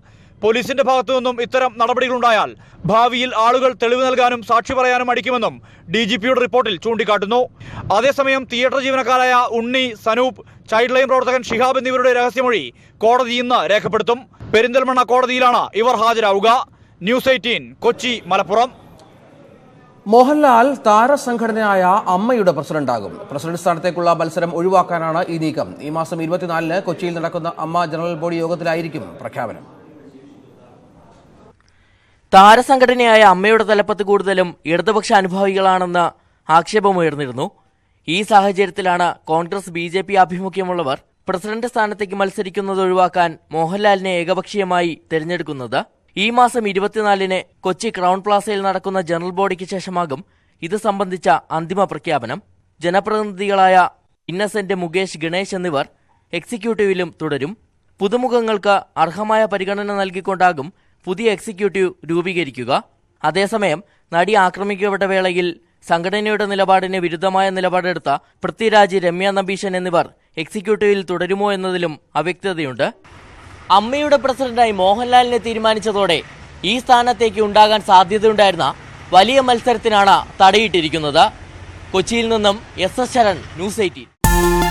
S20: പോലീസിന്റെ ഭാഗത്തു നിന്നും ഇത്തരം നടപടികളുണ്ടായാൽ ഭാവിയിൽ ആളുകൾ തെളിവ് നൽകാനും സാക്ഷി പറയാനും മടിക്കുമെന്നും DGPയുടെ റിപ്പോർട്ടിൽ ചൂണ്ടിക്കാട്ടുന്നു. അതേസമയം തിയേറ്റർ ജീവനക്കാരായ ഉണ്ണി, സനൂപ്, ചൈൽഡ് ലൈൻ പ്രവർത്തകൻ ഷിഹാബ് എന്നിവരുടെ രഹസ്യമൊഴി കോടതി ഇന്ന് രേഖപ്പെടുത്തും. പെരിന്തൽമണ്ണ കോടതിയിലാണ് ഇവർ ഹാജരാവുക. ന്യൂസ് 18 കൊച്ചി, മലപ്പുറം.
S1: മോഹൻലാൽ താരസംഘടനയായ അമ്മയുടെ പ്രസിഡന്റാകും. പ്രസിഡന്റ് സ്ഥാനത്തേക്കുള്ള മത്സരം ഒഴിവാക്കാനാണ് ഈ നീക്കം. ഈ മാസം 24-ന് കൊച്ചിയിൽ നടക്കുന്ന അമ്മ ജനറൽ ബോഡി യോഗത്തിലായിരിക്കും പ്രഖ്യാപനം.
S21: താരസംഘടനയായ അമ്മയുടെ തലപ്പത്ത് കൂടുതലും ഇടതുപക്ഷ അനുഭാവികളാണെന്ന് ആക്ഷേപമുയർന്നിരുന്നു. ഈ സാഹചര്യത്തിലാണ് കോൺഗ്രസ് BJP ആഭിമുഖ്യമുള്ളവർ പ്രസിഡന്റ് സ്ഥാനത്തേക്ക് മത്സരിക്കുന്നത് ഒഴിവാക്കാൻ മോഹൻലാലിനെ ഏകപക്ഷീയമായി തെരഞ്ഞെടുക്കുന്നത്. ഈ മാസം 24-ന് കൊച്ചി ക്രൗൺ പ്ലാസയിൽ നടക്കുന്ന ജനറൽ ബോഡിക്ക് ശേഷമാകും ഇത് സംബന്ധിച്ച അന്തിമ പ്രഖ്യാപനം. ജനപ്രതിനിധികളായ ഇന്നസെന്റ്, മുകേഷ്, ഗണേശ് എന്നിവർ എക്സിക്യൂട്ടീവിലും തുടരും. പുതുമുഖങ്ങൾക്ക് അർഹമായ പരിഗണന നൽകിക്കൊണ്ടാകും പുതിയ എക്സിക്യൂട്ടീവ് രൂപീകരിക്കുക. അതേസമയം നടി ആക്രമിക്കപ്പെട്ട വേളയിൽ സംഘടനയുടെ നിലപാടിന് വിരുദ്ധമായ നിലപാടെടുത്ത പൃഥ്വിരാജ്, രമ്യ നമ്പീശൻ എന്നിവർ എക്സിക്യൂട്ടീവിൽ തുടരുമോ എന്നതിലും അവ്യക്തതയുണ്ട്. അമ്മയുടെ പ്രസിഡന്റായി മോഹൻലാലിനെ തീരുമാനിച്ചതോടെ ഈ സ്ഥാനത്തേക്ക് ഉണ്ടാകാൻ സാധ്യതയുണ്ടായിരുന്ന വലിയ മത്സരത്തിനാണ് തടയിട്ടിരിക്കുന്നത്. കൊച്ചിയിൽ നിന്നും എസ് എസ് ശരൺ, ന്യൂസ് 18.